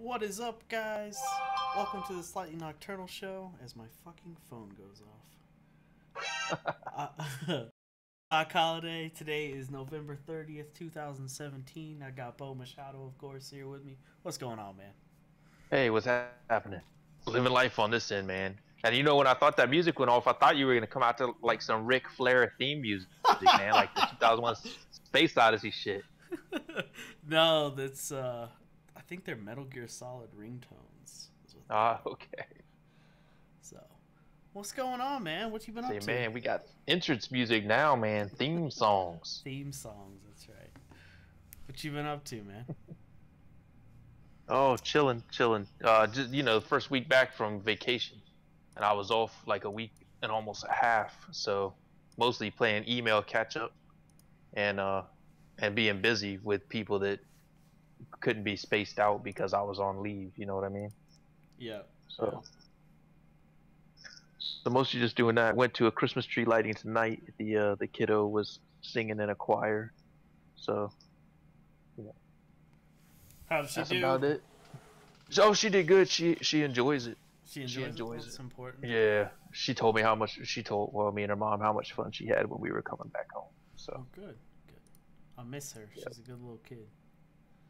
What is up, guys? Welcome to the Slightly Nocturnal show as my fucking phone goes off. Doc Holiday. Today is November 30th, 2017. I got Machado, of course, here with me. What's going on, man? Hey, what's happening? Living life on this end, man. And you know, when I thought that music went off, I thought you were gonna come out to like some Ric Flair theme music, man, like the 2001 Space Odyssey shit. No, that's I think they're Metal Gear Solid ringtones. Ah, okay. So, what's going on, man? What you been up to? Man, we got entrance music now, man. Theme songs. Theme songs, that's right. What you been up to, man? Oh, chilling. Just first week back from vacation, and I was off like a week and almost a half. So, mostly playing email catch up, and being busy with people that couldn't be spaced out because I was on leave. You know what I mean? Yeah. So mostly just doing that. Went to a Christmas tree lighting tonight. The kiddo was singing in a choir. So, how did she that's do? about it. Oh, she did good. She enjoys it. She enjoys it. That's important. Yeah. She told me how much. Me and her mom how much fun she had when we were coming back home. So. Oh, good. I miss her. She's a good little kid.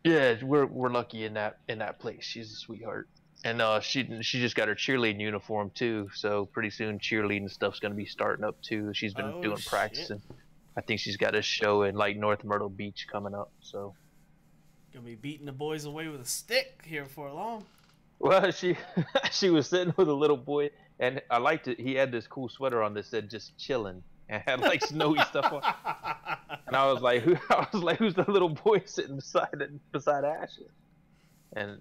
Yeah, we're lucky in that place. She's a sweetheart. And she just got her cheerleading uniform too, so pretty soon cheerleading stuff's gonna be starting up too. She's been doing practice, and I think she's got a show in like North Myrtle Beach coming up. So gonna be beating the boys away with a stick here before long. Well, she was sitting with a little boy, and I liked it. He had this cool sweater on that said "just chilling" and had like snowy stuff on. And I was like, who's the little boy sitting beside Ashley? And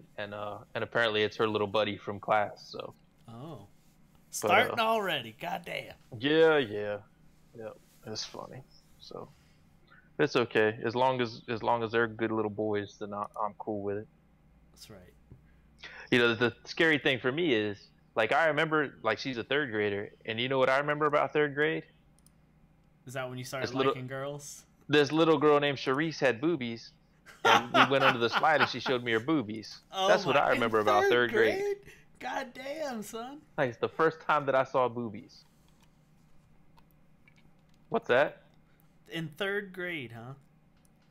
apparently it's her little buddy from class. So. Oh. Starting already. Goddamn. Yeah. It's funny. So. It's okay. As long as they're good little boys, then I'm cool with it. That's right. You know, the scary thing for me is, like, I remember, like, she's a third grader, and you know what I remember about third grade? Is that when you started liking girls? This little girl named Charisse had boobies, and we went under the slide and she showed me her boobies. Oh, that's what I remember about third grade. God damn, son. Like, it's the first time that I saw boobies. What's that? In third grade, huh?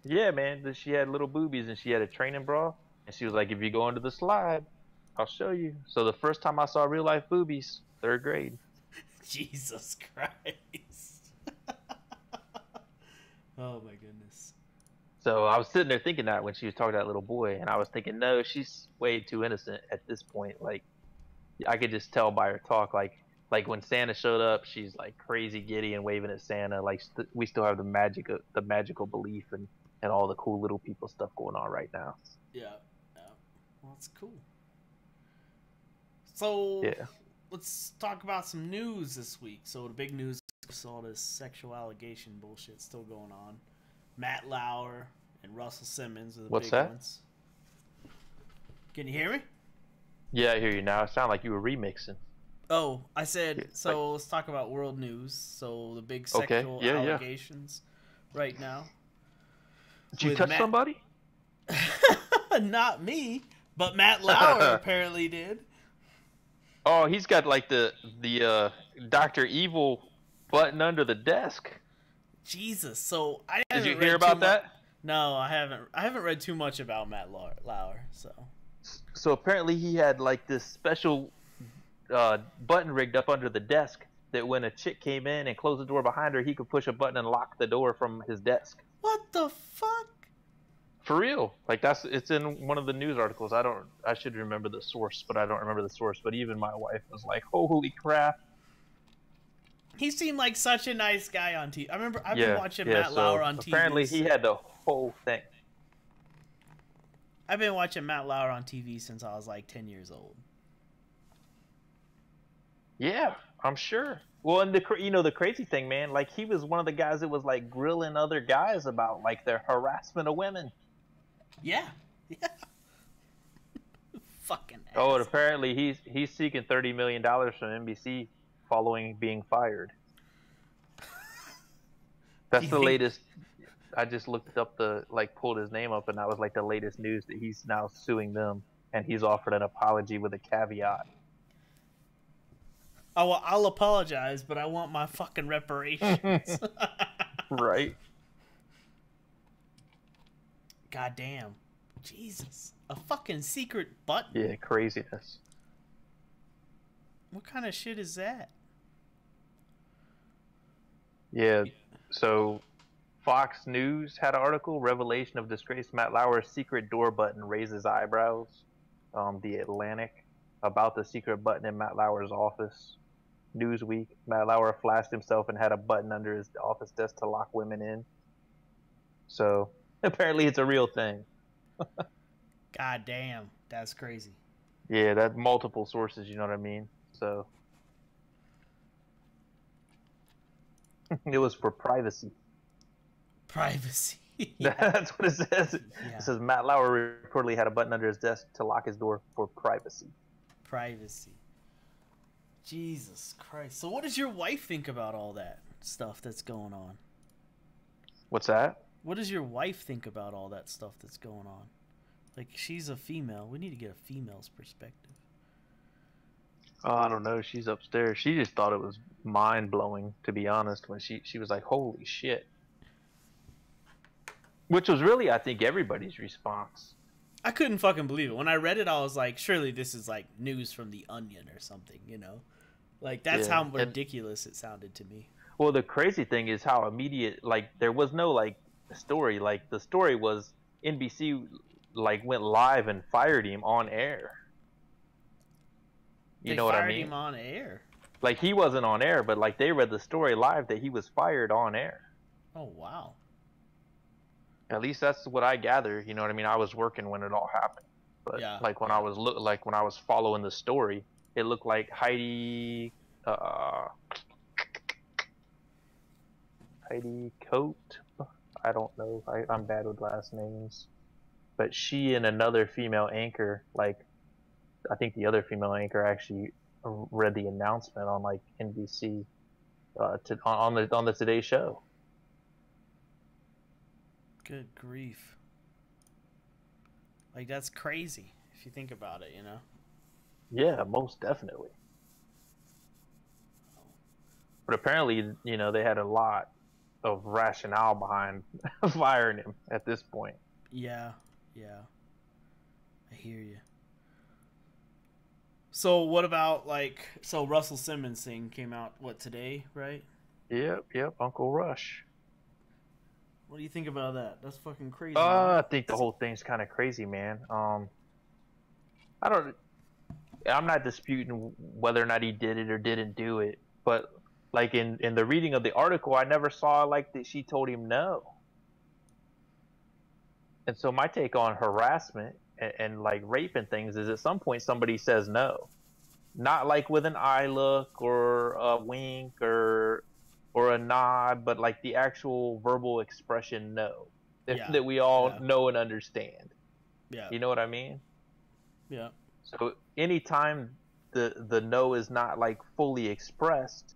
Yeah, man. She had little boobies and she had a training bra. And she was like, if you go under the slide, I'll show you. So the first time I saw real life boobies, third grade. Jesus Christ. Oh my goodness. So I was sitting there thinking that when she was talking to that little boy, and I was thinking, no, she's way too innocent at this point. Like, I could just tell by her talk. Like when Santa showed up, she's like crazy giddy and waving at Santa. Like we still have the magical belief and all the cool little people stuff going on right now. Yeah. Well, that's cool. So yeah, let's talk about some news this week. So the big news is all this sexual allegation bullshit still going on. Matt Lauer and Russell Simmons are the big ones. Can you hear me? Yeah, I hear you now. It sounded like you were remixing. Oh, I said, so let's talk about world news. So the big sexual allegations right now. Did you touch somebody? Not me, but Matt Lauer apparently did. Oh, he's got like the Dr. Evil button under the desk. Jesus. So did you hear about that? No, I haven't. I haven't read too much about Matt Lauer. So apparently he had like this special button rigged up under the desk that when a chick came in and closed the door behind her, he could push a button and lock the door from his desk. What the fuck? For real. Like it's in one of the news articles. I should remember the source, but I don't remember the source. But even my wife was like, "Holy crap." He seemed like such a nice guy on TV. I remember I've been watching Matt Lauer on TV. Apparently he had the whole thing. I've been watching Matt Lauer on TV since I was like 10 years old. Yeah, I'm sure. Well, and the crazy thing, man, like he was one of the guys that was like grilling other guys about like their harassment of women. Yeah. Fucking ass. Oh, and apparently he's seeking $30 million from NBC following being fired. That's the latest. I just looked up pulled his name up, and that was like the latest news that he's now suing them. and he's offered an apology with a caveat. Oh, well, I'll apologize, but I want my fucking reparations. Right. God damn. Jesus. A fucking secret button? Yeah, craziness. What kind of shit is that? Yeah, so Fox News had an article, Revelation of Disgraced Matt Lauer's secret door button raises eyebrows. The Atlantic, about the secret button in Matt Lauer's office. Newsweek, Matt Lauer flashed himself and had a button under his office desk to lock women in. So apparently it's a real thing. God damn, that's crazy. Yeah, that's multiple sources, you know what I mean? So it was for privacy. Privacy. Yeah. That's what it says. Yeah. It says Matt Lauer reportedly had a button under his desk to lock his door for privacy. Privacy. Jesus Christ. So what does your wife think about all that stuff that's going on? What's that? What does your wife think about all that stuff that's going on? Like, she's a female. We need to get a female's perspective. Oh, I don't know. She's upstairs. She just thought it was mind-blowing, to be honest, when she was like, holy shit. Which was really, I think, everybody's response. I couldn't fucking believe it. When I read it, I was like, surely this is like news from The Onion or something, you know? Like, that's how ridiculous it sounded to me. Well, the crazy thing is how immediate, like, there was no, like, story. Like, the story was NBC, like, went live and fired him on air. You know what I mean? They fired him on air? Like, he wasn't on air, but, like, they read the story live that he was fired on air. Oh, wow. At least that's what I gather. You know what I mean? I was working when it all happened. But, yeah. like, when I was following the story, it looked like Heidi Coate. I don't know. I'm bad with last names. But she and another female anchor, like, I think the other female anchor actually read the announcement on, like, NBC on the Today Show. Good grief. Like, that's crazy if you think about it, you know? Yeah, most definitely. But apparently, you know, they had a lot of rationale behind firing him at this point. Yeah, yeah. I hear you. So what about, like, so Russell Simmons thing came out, what, today, right? Yep, Uncle Rush. What do you think about that? That's fucking crazy. I think the whole thing's kind of crazy, man. I'm not disputing whether or not he did it or didn't do it, but like in the reading of the article, I never saw like that she told him no. And so my take on harassment and like rape and things is at some point somebody says no, not like with an eye look or a wink or a nod, but like the actual verbal expression no, that we all know and understand. Yeah, you know what I mean? Yeah. So anytime the no is not like fully expressed,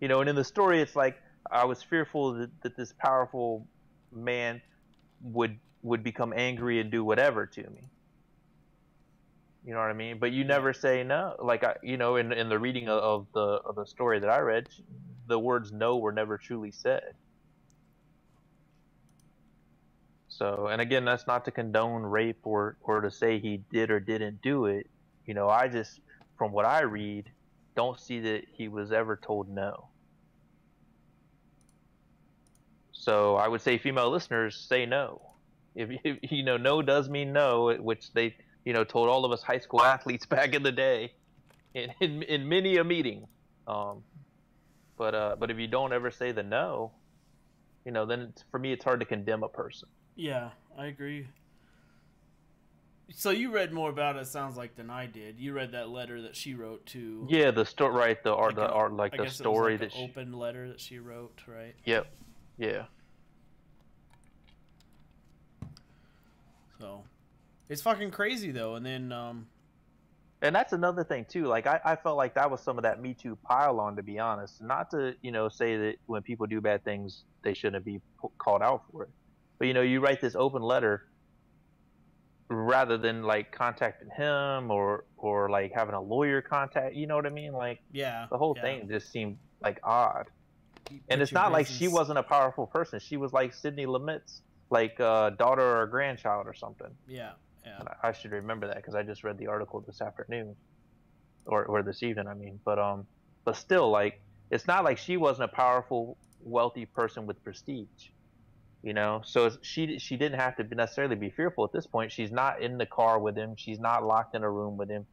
you know, and in the story it's like I was fearful that this powerful man would become angry and do whatever to me. You know what I mean? But you never say no. Like you know, in the reading of the story that I read, the words no were never truly said. So, and again, that's not to condone rape or to say he did or didn't do it. You know, I just, from what I read, don't see that he was ever told no. So I would say female listeners say no. If you know, no does mean no, which they, you know, told all of us high school athletes back in the day in many a meeting. But if you don't ever say the no, you know, then for me it's hard to condemn a person. Yeah, I agree. So you read more about it, sounds like, than I did. You read that letter that she wrote to. Yeah, the story, right? The story that she, open letter that she wrote, right? Yep. Yeah. So, it's fucking crazy though, and then. And that's another thing too. Like I felt like that was some of that Me Too pile on, to be honest. Not to, you know, say that when people do bad things they shouldn't be called out for it. But you know, you write this open letter rather than like contacting him or like having a lawyer contact, you know what I mean? Like Yeah, the whole yeah. thing just seemed like odd. You And put it's your not like she business. wasn't a powerful person. She was like Sidney Lumet's like daughter or grandchild or something. Yeah, yeah. And I should remember that because I just read the article this afternoon or this evening. I mean, but still, like it's not like she wasn't a powerful, wealthy person with prestige. So she didn't have to necessarily be fearful at this point. She's not in the car with him. She's not locked in a room with him.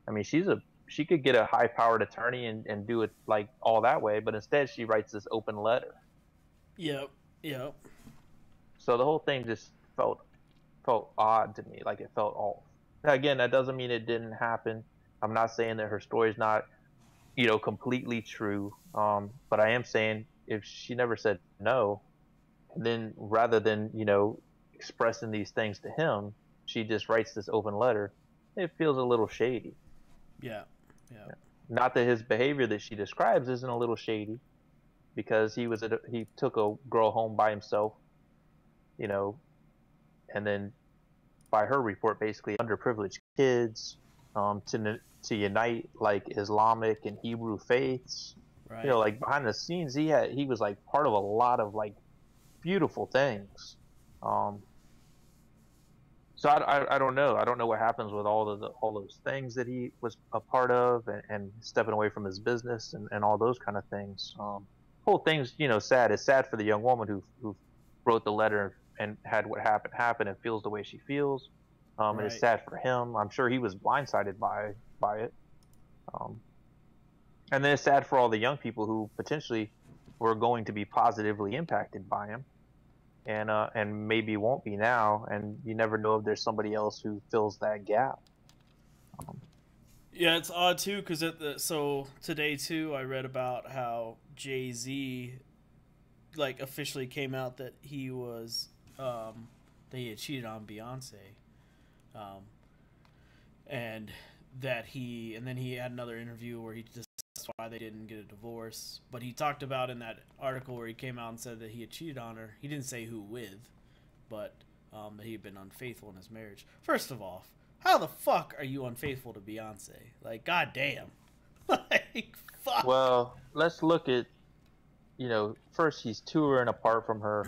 I mean, she could get a high powered attorney and do it like all that way, but instead she writes this open letter. Yep, yep. So the whole thing just felt odd to me, like it felt off. Now, again, that doesn't mean it didn't happen. I'm not saying that her story's not completely true. But I am saying if she never said no, and then rather than expressing these things to him, she just writes this open letter. It feels a little shady. Yeah, yeah. Not that his behavior that she describes isn't a little shady, because he took a girl home by himself, you know, and then by her report, basically underprivileged kids, to unite like Islamic and Hebrew faiths. Right. Like behind the scenes, he was like part of a lot of like beautiful things. Um, so I don't know. I don't know what happens with all those things that he was a part of, and stepping away from his business and all those kind of things. Whole thing's sad. It's sad for the young woman who wrote the letter and had what happened happen and feels the way she feels. And it's Right. sad for him. I'm sure he was blindsided by it. Um, and then it's sad for all the young people who potentially were going to be positively impacted by him, and maybe won't be now. And you never know if there's somebody else who fills that gap. Yeah, it's odd too because so today too I read about how Jay-Z like officially came out that he was that he had cheated on Beyonce, um, and then he had another interview where he discussed why they didn't get a divorce. But he talked about in that article where he came out and said that he had cheated on her. He didn't say who with, but that he had been unfaithful in his marriage. First of all, how the fuck are you unfaithful to Beyonce? Like, goddamn. Like, fuck. Well, let's look at first he's touring apart from her.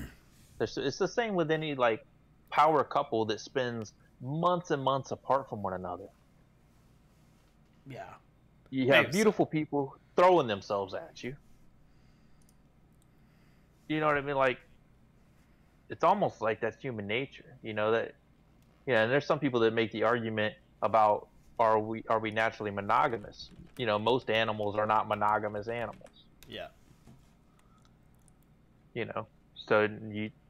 It's the same with any like power couple that spends months and months apart from one another. Yeah. You have beautiful people throwing themselves at you. You know what I mean? Like, it's almost like that's human nature. And there's some people that make the argument about are we naturally monogamous? Most animals are not monogamous animals. Yeah. So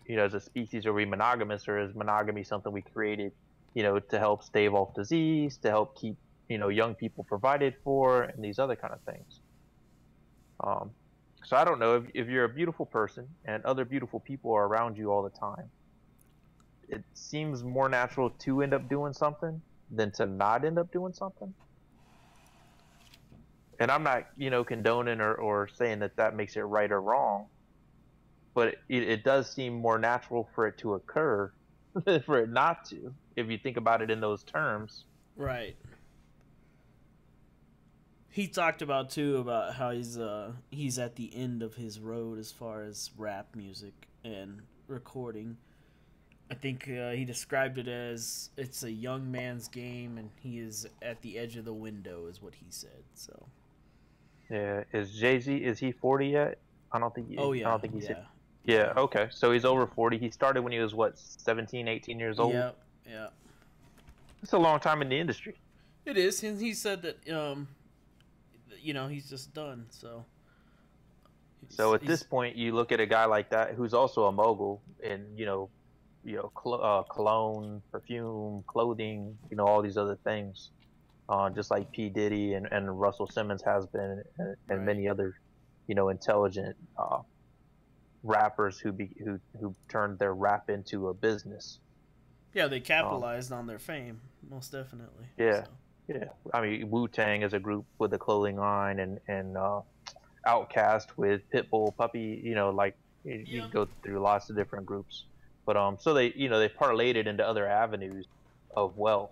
as a species, are we monogamous, or is monogamy something we created, to help stave off disease, to help keep young people provided for, and these other kind of things. So I don't know if you're a beautiful person and other beautiful people are around you all the time. It seems more natural to end up doing something than to not end up doing something. And I'm not, condoning or saying that makes it right or wrong, but it does seem more natural for it to occur than for it not to, if you think about it in those terms. Right. He talked about too about how he's at the end of his road as far as rap music and recording. I think he described it as it's a young man's game, and he is at the edge of the window, is what he said. So. Yeah, is Jay-Z, is he 40 yet? I don't think. Oh yeah. I don't think he's. Yeah. Yeah. Okay. So he's over 40. He started when he was what, 17, 18 years old. Yep. Yeah. It's a long time in the industry. It is, and he said that he's just done. So. At this point, you look at a guy like that who's also a mogul in cologne, perfume, clothing, all these other things, just like P. Diddy and Russell Simmons has been, and Right. many other, intelligent rappers who turned their rap into a business. Yeah, they capitalized on their fame, most definitely. Yeah, so. yeah. I mean, Wu-Tang is a group with a clothing line, and Outkast with Pitbull, Puppy. You go through lots of different groups, but so they they parlayed it into other avenues, of wealth.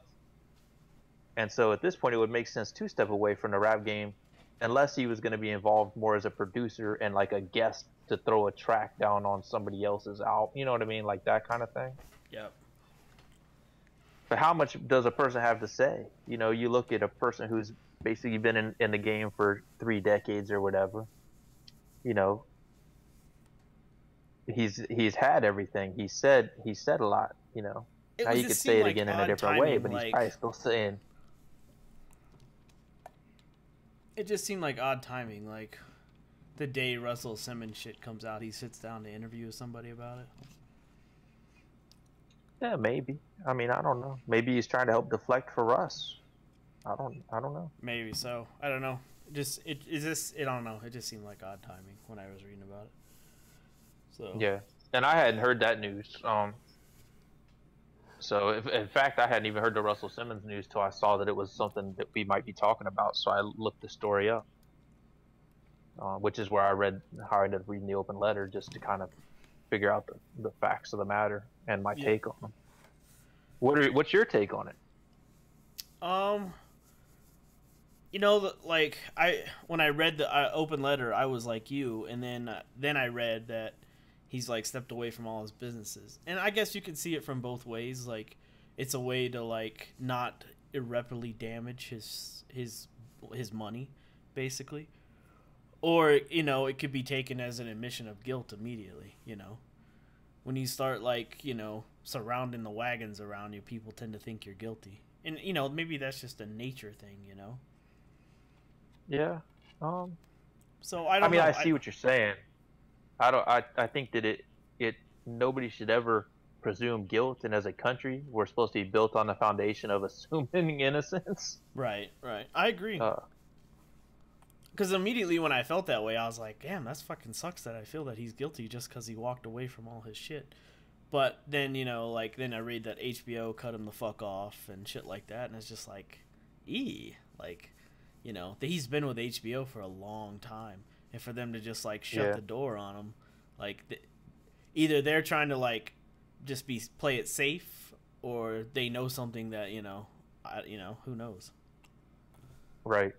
And so at this point, it would make sense to step away from the rap game, unless he was going to be involved more as a producer and like a guest to throw a track down on somebody else's album. You know what I mean? Like that kind of thing. Yep. But how much does a person have to say? You know, you look at a person who's basically been in the game for 3 decades or whatever. You know, he's had everything. He said a lot. You know, now you could say it again in a different way, but he's probably still saying. It just seemed like odd timing. Like the day Russell Simmons shit comes out, he sits down to interview somebody about it. Yeah, maybe. I mean, I don't know. Maybe he's trying to help deflect for Russ. I don't know. Maybe so. I don't know. I don't know. It just seemed like odd timing when I was reading about it. So yeah, and I hadn't heard that news. So in fact, I hadn't even heard the Russell Simmons news till I saw that it was something that we might be talking about. So I looked the story up, which is where I ended up reading the open letter just to kind of figure out the facts of the matter and my take on them. What's your take on it? You know, like when I read the open letter, I was like you, and then I read that he's like stepped away from all his businesses, and I guess you can see it from both ways. Like, it's a way to like not irreparably damage his money, basically, or you know, it could be taken as an admission of guilt immediately. You know, when you start like surrounding the wagons around you, people tend to think you're guilty, and maybe that's just a nature thing. Yeah. So I don't know. I see what you're saying. I think that it nobody should ever presume guilt, and as a country, we're supposed to be built on the foundation of assuming innocence. Right. I agree. Because immediately when I felt that way, I was like, damn, that fucking sucks that I feel that he's guilty just because he walked away from all his shit. But then, then I read that HBO cut him the fuck off and shit like that, and it's just like, like, that he's been with HBO for a long time. And for them to just like shut the door on him, like either they're trying to like just play it safe, or they know something that who knows. Right.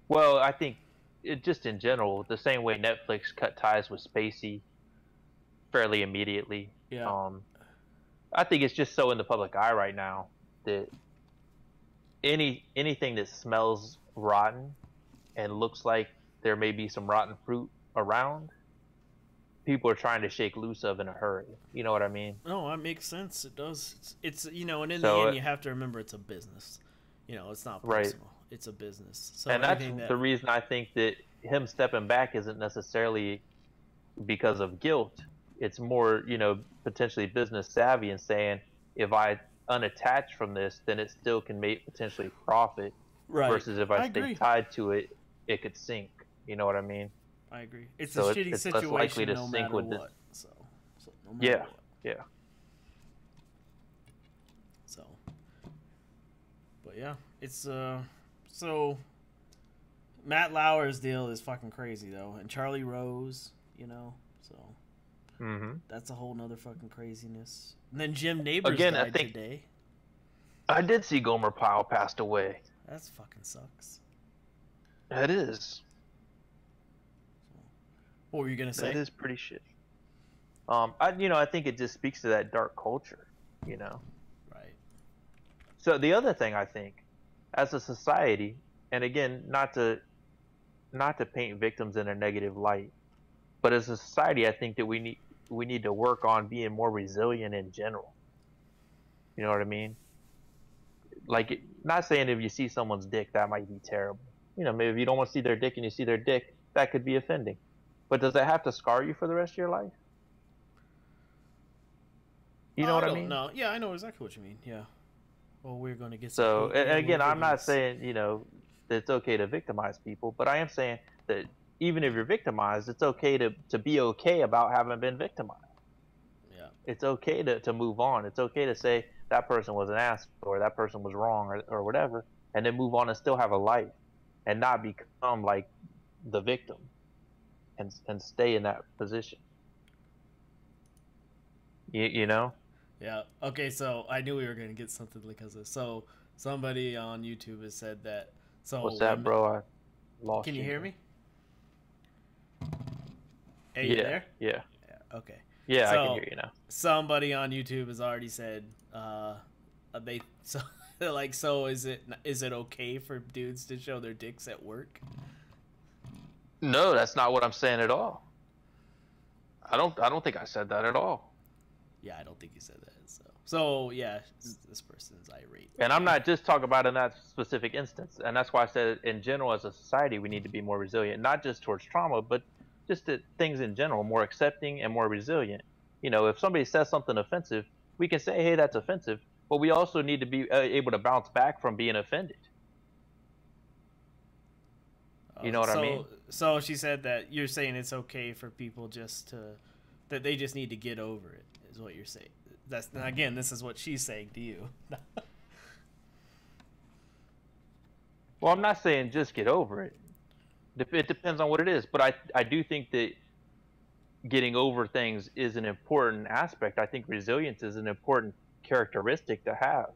Well, I think it just in general, the same way Netflix cut ties with Spacey fairly immediately. Yeah. I think it's just so in the public eye right now that anything that smells rotten and looks like there may be some rotten fruit around, people are trying to shake loose of in a hurry. You know what I mean? No, that makes sense. It does. It's and in the end, you have to remember it's a business. It's not personal. Right. It's a business. So and that's the reason I think that him stepping back isn't necessarily because of guilt. It's more, potentially business savvy and saying, if I unattach from this, then it still can make potentially profit. Right. Versus if I stay tied to it, it could sink. You know what I mean? I agree. It's a shitty situation likely to no sink matter what. So no matter what. Yeah. So, but yeah, it's so Matt Lauer's deal is fucking crazy though, and Charlie Rose, so that's a whole nother fucking craziness. And then Jim Neighbors died today. I did see Gomer Pyle passed away. That's fucking sucks. That is. What were you gonna say? That is pretty shitty. I think it just speaks to that dark culture, Right. So the other thing I think, as a society, and again, not to paint victims in a negative light, but as a society, I think that we need to work on being more resilient in general. You know what I mean? Like, not saying if you see someone's dick, that might be terrible. Maybe if you don't want to see their dick and you see their dick, that could be offending. But does that have to scar you for the rest of your life? You know what I mean? No. Yeah, I know exactly what you mean. Yeah. Well, we're going to get so, and again, I'm not saying, that it's okay to victimize people, but I am saying that even if you're victimized, it's okay to be okay about having been victimized. Yeah. It's okay to move on. It's okay to say that person was an ass or that person was wrong or whatever, and then move on and still have a life and not become like the victim and stay in that position. You know? Yeah. Okay. So I knew we were gonna get something because of so somebody on YouTube has said that. So What's that, bro? I can lost you you, hear man. me? Hey, you Yeah, there? yeah, Yeah. Okay. yeah. I can So hear you now. somebody on YouTube has already said they so they're like, so is it okay for dudes to show their dicks at work? No, that's not what I'm saying at all. I don't think I said that at all. Yeah, I don't think he said that. So yeah, this person's irate. And I'm not just talking about in that specific instance. And that's why I said in general as a society we need to be more resilient, not just towards trauma, but just to things in general, more accepting and more resilient. If somebody says something offensive, we can say, "Hey, that's offensive," but we also need to be able to bounce back from being offended. You know what I mean? So she said that you're saying it's okay for people just to that they just need to get over it is what you're saying. That's again, this is what she's saying to you. Well, I'm not saying just get over it. It depends on what it is, but I do think that getting over things is an important aspect. I think resilience is an important characteristic to have.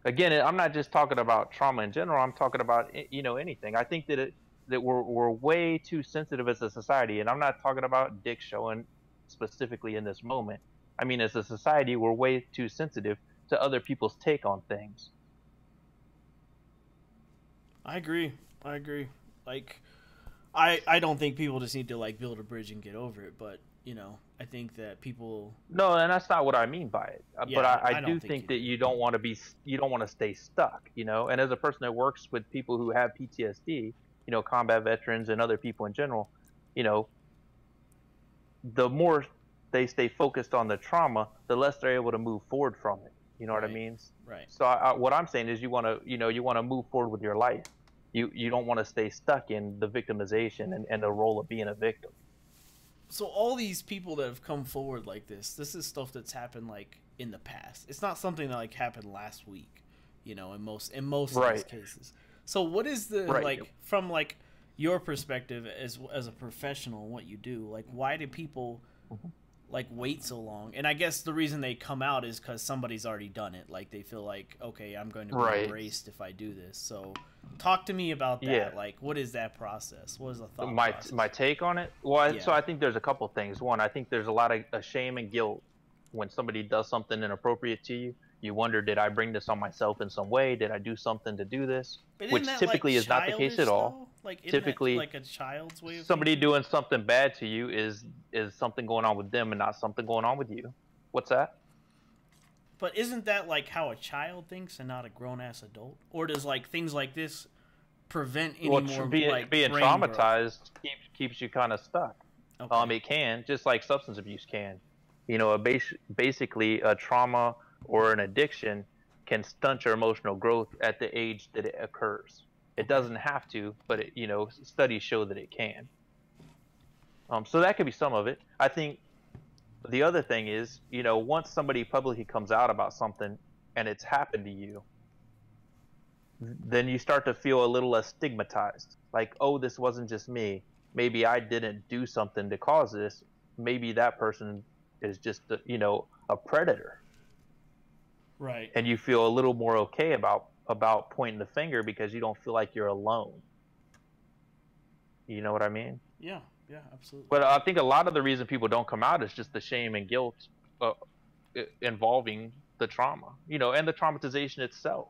Again, I'm not just talking about trauma in general. I'm talking about anything. I think that we're way too sensitive as a society, and I'm not talking about dick showing specifically in this moment. I mean, as a society, we're way too sensitive to other people's take on things. I agree. I agree. Like I don't think people just need to like build a bridge and get over it, but I think that people. No, and that's not what I mean by it. Yeah, But I don't do think that you don't want to stay stuck, And as a person that works with people who have PTSD, combat veterans and other people in general, you know, the more they stay focused on the trauma, the less they're able to move forward from it. You know what I mean? Right. So what I'm saying is you want to move forward with your life. You don't want to stay stuck in the victimization and the role of being a victim. So all these people that have come forward like this is stuff that's happened like in the past. It's not something that like happened last week, in most of these cases. So what is the like from like your perspective as a professional, what you do? Like why do people like wait so long? And I guess the reason they come out is because somebody's already done it. Like they feel like, okay, I'm going to be embraced if I do this. So talk to me about that. Yeah. Like what is that process? What is the thought process? My take on it? Well, so I think there's a couple things. One, I think there's a lot of shame and guilt when somebody does something inappropriate to you. You wonder, did I bring this on myself in some way? Did I do something to do this? Which typically is not the case at all. Like, typically, like a child's way of somebody doing something bad to you is something going on with them and not something going on with you. What's that? But isn't that like how a child thinks and not a grown ass adult? Or does like things like this prevent any more being traumatized keeps you kind of stuck. Okay. It can, just like substance abuse can. Basically a trauma or an addiction can stunt your emotional growth at the age that it occurs. It doesn't have to, but studies show that it can. So that could be some of it. I think the other thing is, once somebody publicly comes out about something and it's happened to you, then you start to feel a little less stigmatized. Like, oh, this wasn't just me. Maybe I didn't do something to cause this. Maybe that person is just, a predator. Right. And you feel a little more okay about pointing the finger because you don't feel like you're alone. You know what I mean? Yeah, absolutely. But I think a lot of the reason people don't come out is just the shame and guilt involving the trauma, and the traumatization itself.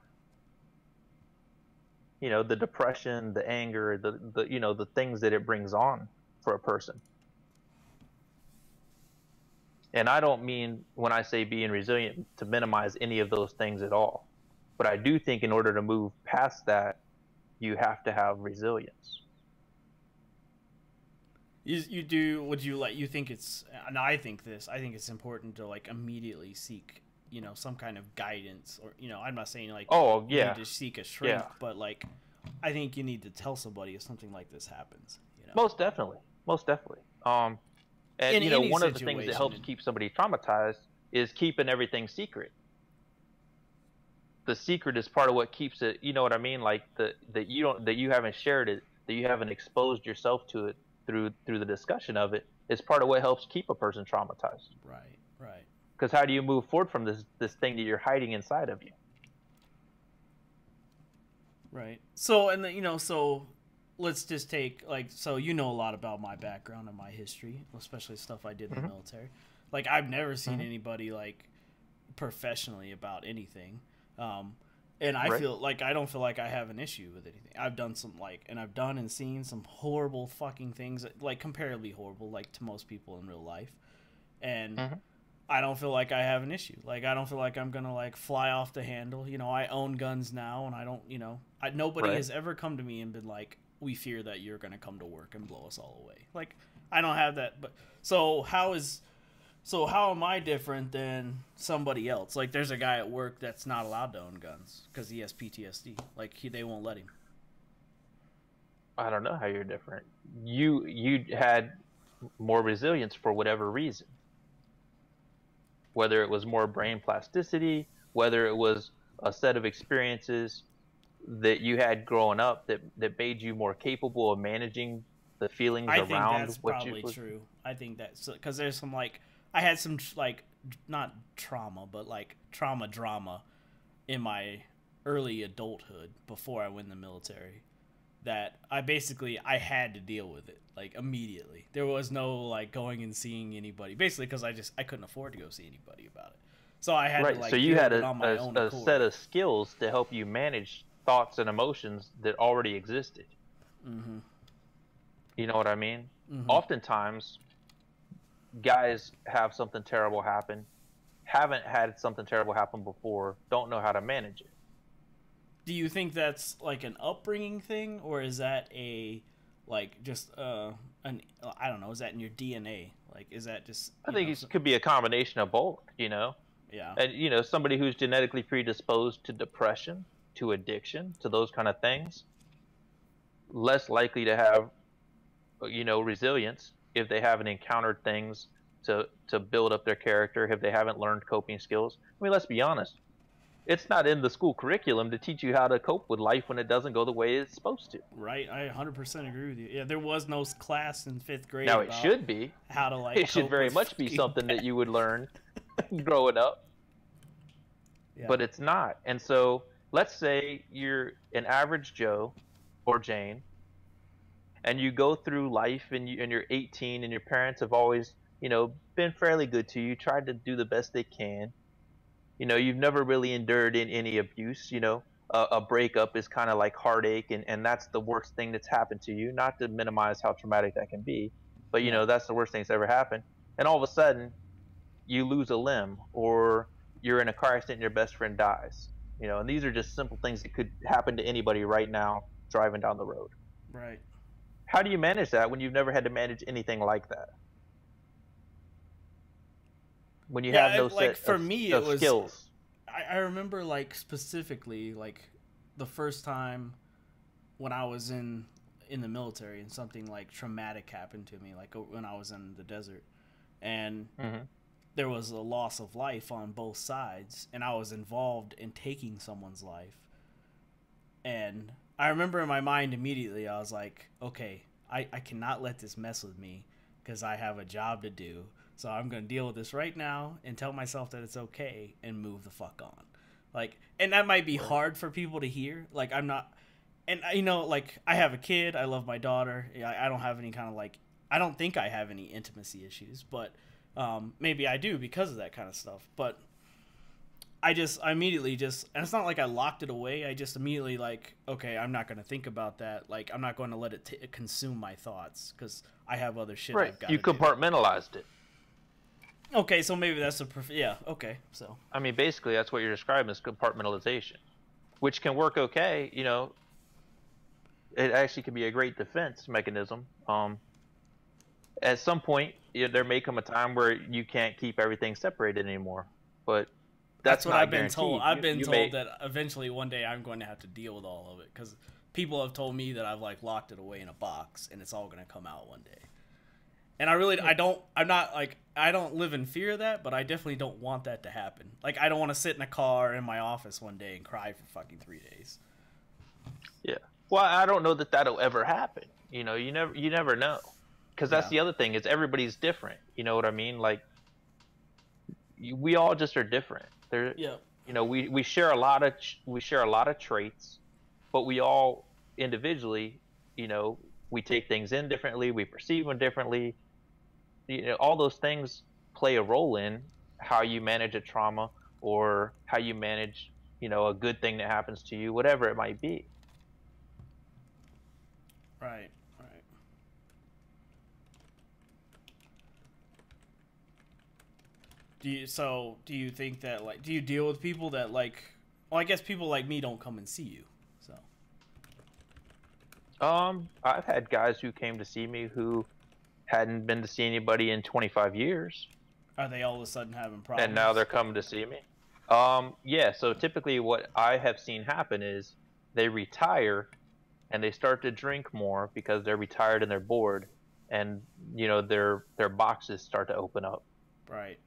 The depression, the anger, the things that it brings on for a person. And I don't mean when I say being resilient to minimize any of those things at all. But I do think in order to move past that, you have to have resilience. You do, would you like, you think it's, and I think it's important to like immediately seek, some kind of guidance or, I'm not saying like, you need to seek a shrink, but like, I think you need to tell somebody if something like this happens, Most definitely. And one of the things that helps keep somebody traumatized is keeping everything secret. The secret is part of what keeps it, you know what I mean? Like that you haven't shared it, that you haven't exposed yourself to it through the discussion of it, is part of what helps keep a person traumatized. Right. Because how do you move forward from this thing that you're hiding inside of you? Right. So, and then, so let's just take, like, so a lot about my background and my history, especially stuff I did in the military. Like, I've never seen anybody, like, professionally about anything. And I feel like I don't feel like I have an issue with anything. I've done some, like, and I've done and seen some horrible fucking things, like, comparatively horrible, like, to most people in real life. And I don't feel like I have an issue. Like, I don't feel like I'm going to, like, fly off the handle. I own guns now, and I don't, nobody has ever come to me and been like, we fear that you're going to come to work and blow us all away. Like, I don't have that. But so how am I different than somebody else? Like, there's a guy at work that's not allowed to own guns because he has PTSD. Like, they won't let him. I don't know how you're different. You had more resilience for whatever reason. Whether it was more brain plasticity, whether it was a set of experiences that you had growing up that made you more capable of managing the feelings around what you... I think that's probably true. I think that's... Because there's some, like... I had some, like, not trauma, but, like, drama in my early adulthood before I went in the military that I had to deal with it, like, immediately. There was no, like, going and seeing anybody, basically because I couldn't afford to go see anybody about it. So I had to, like, so you had a set of skills to help you manage thoughts and emotions that already existed. You know what I mean? Oftentimes, guys have something terrible happen, haven't had something terrible happen before, don't know how to manage it. Do you think that's like an upbringing thing, or is that just I don't know, is that in your DNA? Like, is that just... I think it could be a combination of both, Yeah. And, somebody who's genetically predisposed to depression, to addiction, to those kind of things, less likely to have, resilience if they haven't encountered things to build up their character, if they haven't learned coping skills. I mean, let's be honest. It's not in the school curriculum to teach you how to cope with life when it doesn't go the way it's supposed to. Right, I 100% agree with you. Yeah, there was no class in 5th grade. Now it should be. How to, like, it should very much be something that you would learn growing up. Yeah. But it's not. And so let's say you're an average Joe or Jane, and you go through life and you're 18 and your parents have always, been fairly good to you, tried to do the best they can. You've never really endured any abuse. A breakup is kind of like heartache, and that's the worst thing that's happened to you. Not to minimize how traumatic that can be, but that's the worst thing that's ever happened. And all of a sudden, you lose a limb, or you're in a car accident and your best friend dies. And these are just simple things that could happen to anybody right now driving down the road. Right. How do you manage that when you've never had to manage anything like that? When you have no set for me, it was skills. I remember, like, specifically, like, the first time when I was in the military and something, like, traumatic happened to me, like when I was in the desert, and there was a loss of life on both sides, and I was involved in taking someone's life. And I remember in my mind immediately, I was like, okay, I cannot let this mess with me because I have a job to do. So I'm going to deal with this right now and tell myself that it's okay and move the fuck on. Like, and that might be hard for people to hear. Like, I'm not, and like, I have a kid. I love my daughter. I don't have any kind of, like, I don't think I have any intimacy issues, but maybe I do because of that kind of stuff. But I immediately and it's not like I locked it away. I just immediately, like, okay, I'm not going to think about that. Like, I'm not going to let it consume my thoughts because I have other shit I've got to do. You compartmentalized it. Okay, so maybe that's okay, so. I mean, basically, that's what you're describing as compartmentalization, which can work okay, It actually can be a great defense mechanism. At some point, there may come a time where you can't keep everything separated anymore, but that's what I've been told. I've been told that eventually one day I'm going to have to deal with all of it, because people have told me that I've, like, locked it away in a box, and it's all going to come out one day. And I don't live in fear of that, but I definitely don't want that to happen. Like, I don't want to sit in a car in my office one day and cry for fucking 3 days. Yeah. Well, I don't know that that'll ever happen. You never know. Because that's the other thing, is everybody's different. You know what I mean? Like, we all just are different. There, Yeah. you know, we share a lot of traits, but we all individually, you know, we take things in differently, we perceive them differently. You know, all those things play a role in how you manage a trauma or how you manage, you know, a good thing that happens to you, whatever it might be. Right. Right. Do you think that, like, do you deal with people that, like, well, I guess people like me don't come and see you, so. I've had guys who came to see me who hadn't been to see anybody in 25 years, Are they all of a sudden having and now they're problems? coming to see me. Yeah, so typically what I have seen happen is they retire and they start to drink more because they're retired and they're bored, and you know their boxes start to open up. Right.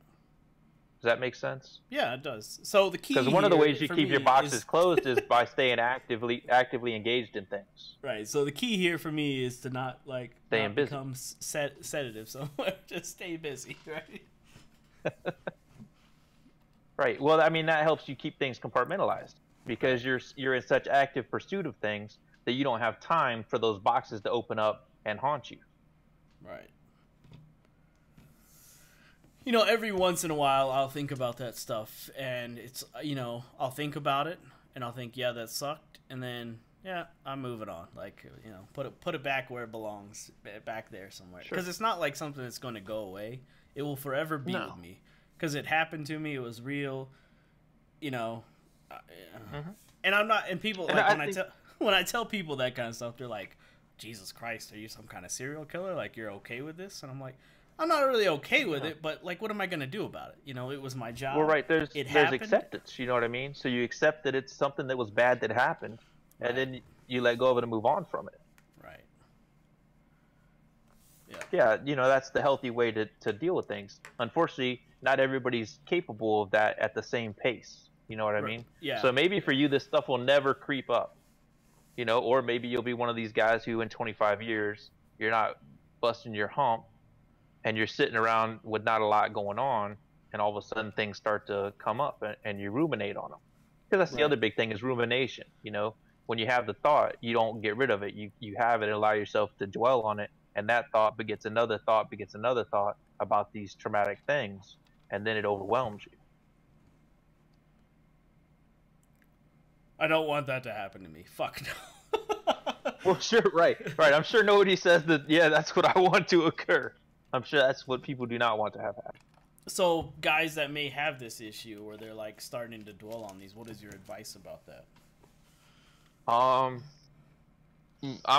Does that make sense? Yeah, it does. So the key Because one of the here ways you for keep your me boxes is closed is by staying actively engaged in things. right. So the key here for me is to not, like, Staying not busy. become sedative somewhere. Just stay busy, right? Right. Well, I mean that helps you keep things compartmentalized because you're in such active pursuit of things that you don't have time for those boxes to open up and haunt you. Right. You know, every once in a while, I'll think about that stuff, and it's, you know, I'll think about it, and I'll think, yeah, that sucked, and then, yeah, I'm moving on. Like, you know, put it back where it belongs, back there somewhere. Sure. Because it's not like something that's going to go away. It will forever be No. with me. Because it happened to me. It was real. You know, and I'm not. And people, And like, when I tell people that kind of stuff, they're like, "Jesus Christ, are you some kind of serial killer? Like, you're okay with this?" And I'm like, I'm not really okay with it, but, like, what am I gonna do about it? You know, it was my job. Well, right. There's happened. acceptance. You know what I mean? So you accept that it's something that was bad that happened, Right. and then you let go of it and move on from it. Right. Yeah. Yeah, you know, that's the healthy way to deal with things. Unfortunately, not everybody's capable of that at the same pace. You know what I mean? Yeah. So maybe for you, this stuff will never creep up. You know, or maybe you'll be one of these guys who in 25 years, you're not busting your hump and you're sitting around with not a lot going on, and all of a sudden things start to come up and you ruminate on them. Because that's the other big thing is rumination. You know, when you have the thought, you don't get rid of it. You have it and allow yourself to dwell on it, and that thought begets another thought about these traumatic things, and then it overwhelms you. I don't want that to happen to me. Fuck no. Well, sure, right. I'm sure nobody says that. Yeah, that's what I want to occur. I'm sure that's what people do not want to have happen. So, guys that may have this issue where they're, like, starting to dwell on these, what is your advice about that? I'm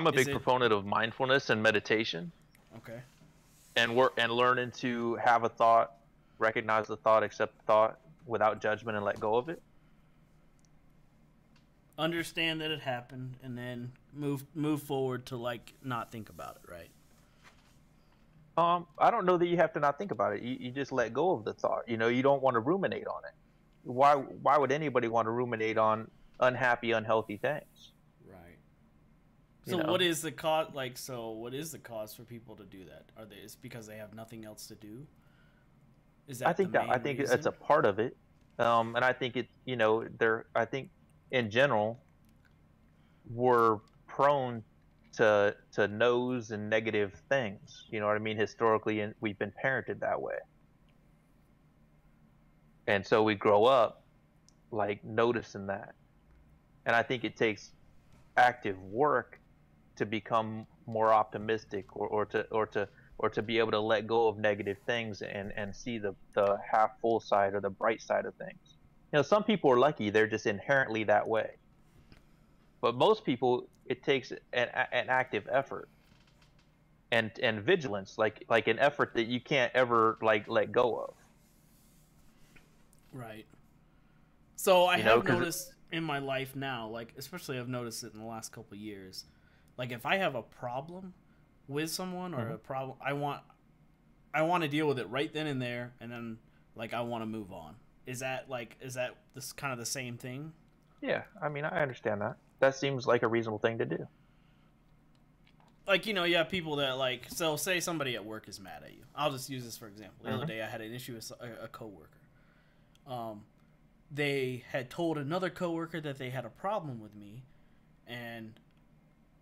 a big proponent of mindfulness and meditation. Okay. And learning to have a thought, recognize the thought, accept the thought without judgment, and let go of it. Understand that it happened, and then move forward to, like, not think about it, right? I don't know that you have to not think about it. You just let go of the thought. You know, you don't want to ruminate on it. Why would anybody want to ruminate on unhappy, unhealthy things? Right. So what is the cause? Like, so what is the cause for people to do that? Are they? It's because they have nothing else to do? Is that? I think it's a part of it, and I think it. You know, I think in general, we're prone to no's and negative things. You know what I mean? Historically, and we've been parented that way, and so we grow up like noticing that. And I think it takes active work to become more optimistic, or to be able to let go of negative things and see the half full side or the bright side of things. You know, some people are lucky; they're just inherently that way. But most people, it takes an active effort and vigilance, like an effort that you can't ever like let go of. Right. So I have noticed in my life now, like, especially I've noticed it in the last couple of years, like, if I have a problem with someone or a problem, I want to deal with it right then and there, and then, like, I want to move on. Is that this kind of the same thing? Yeah, I mean, I understand that. That seems like a reasonable thing to do. Like, you know, you have people that, like, so say somebody at work is mad at you. I'll just use this for example. The other day I had an issue with a coworker. they had told another coworker that they had a problem with me, and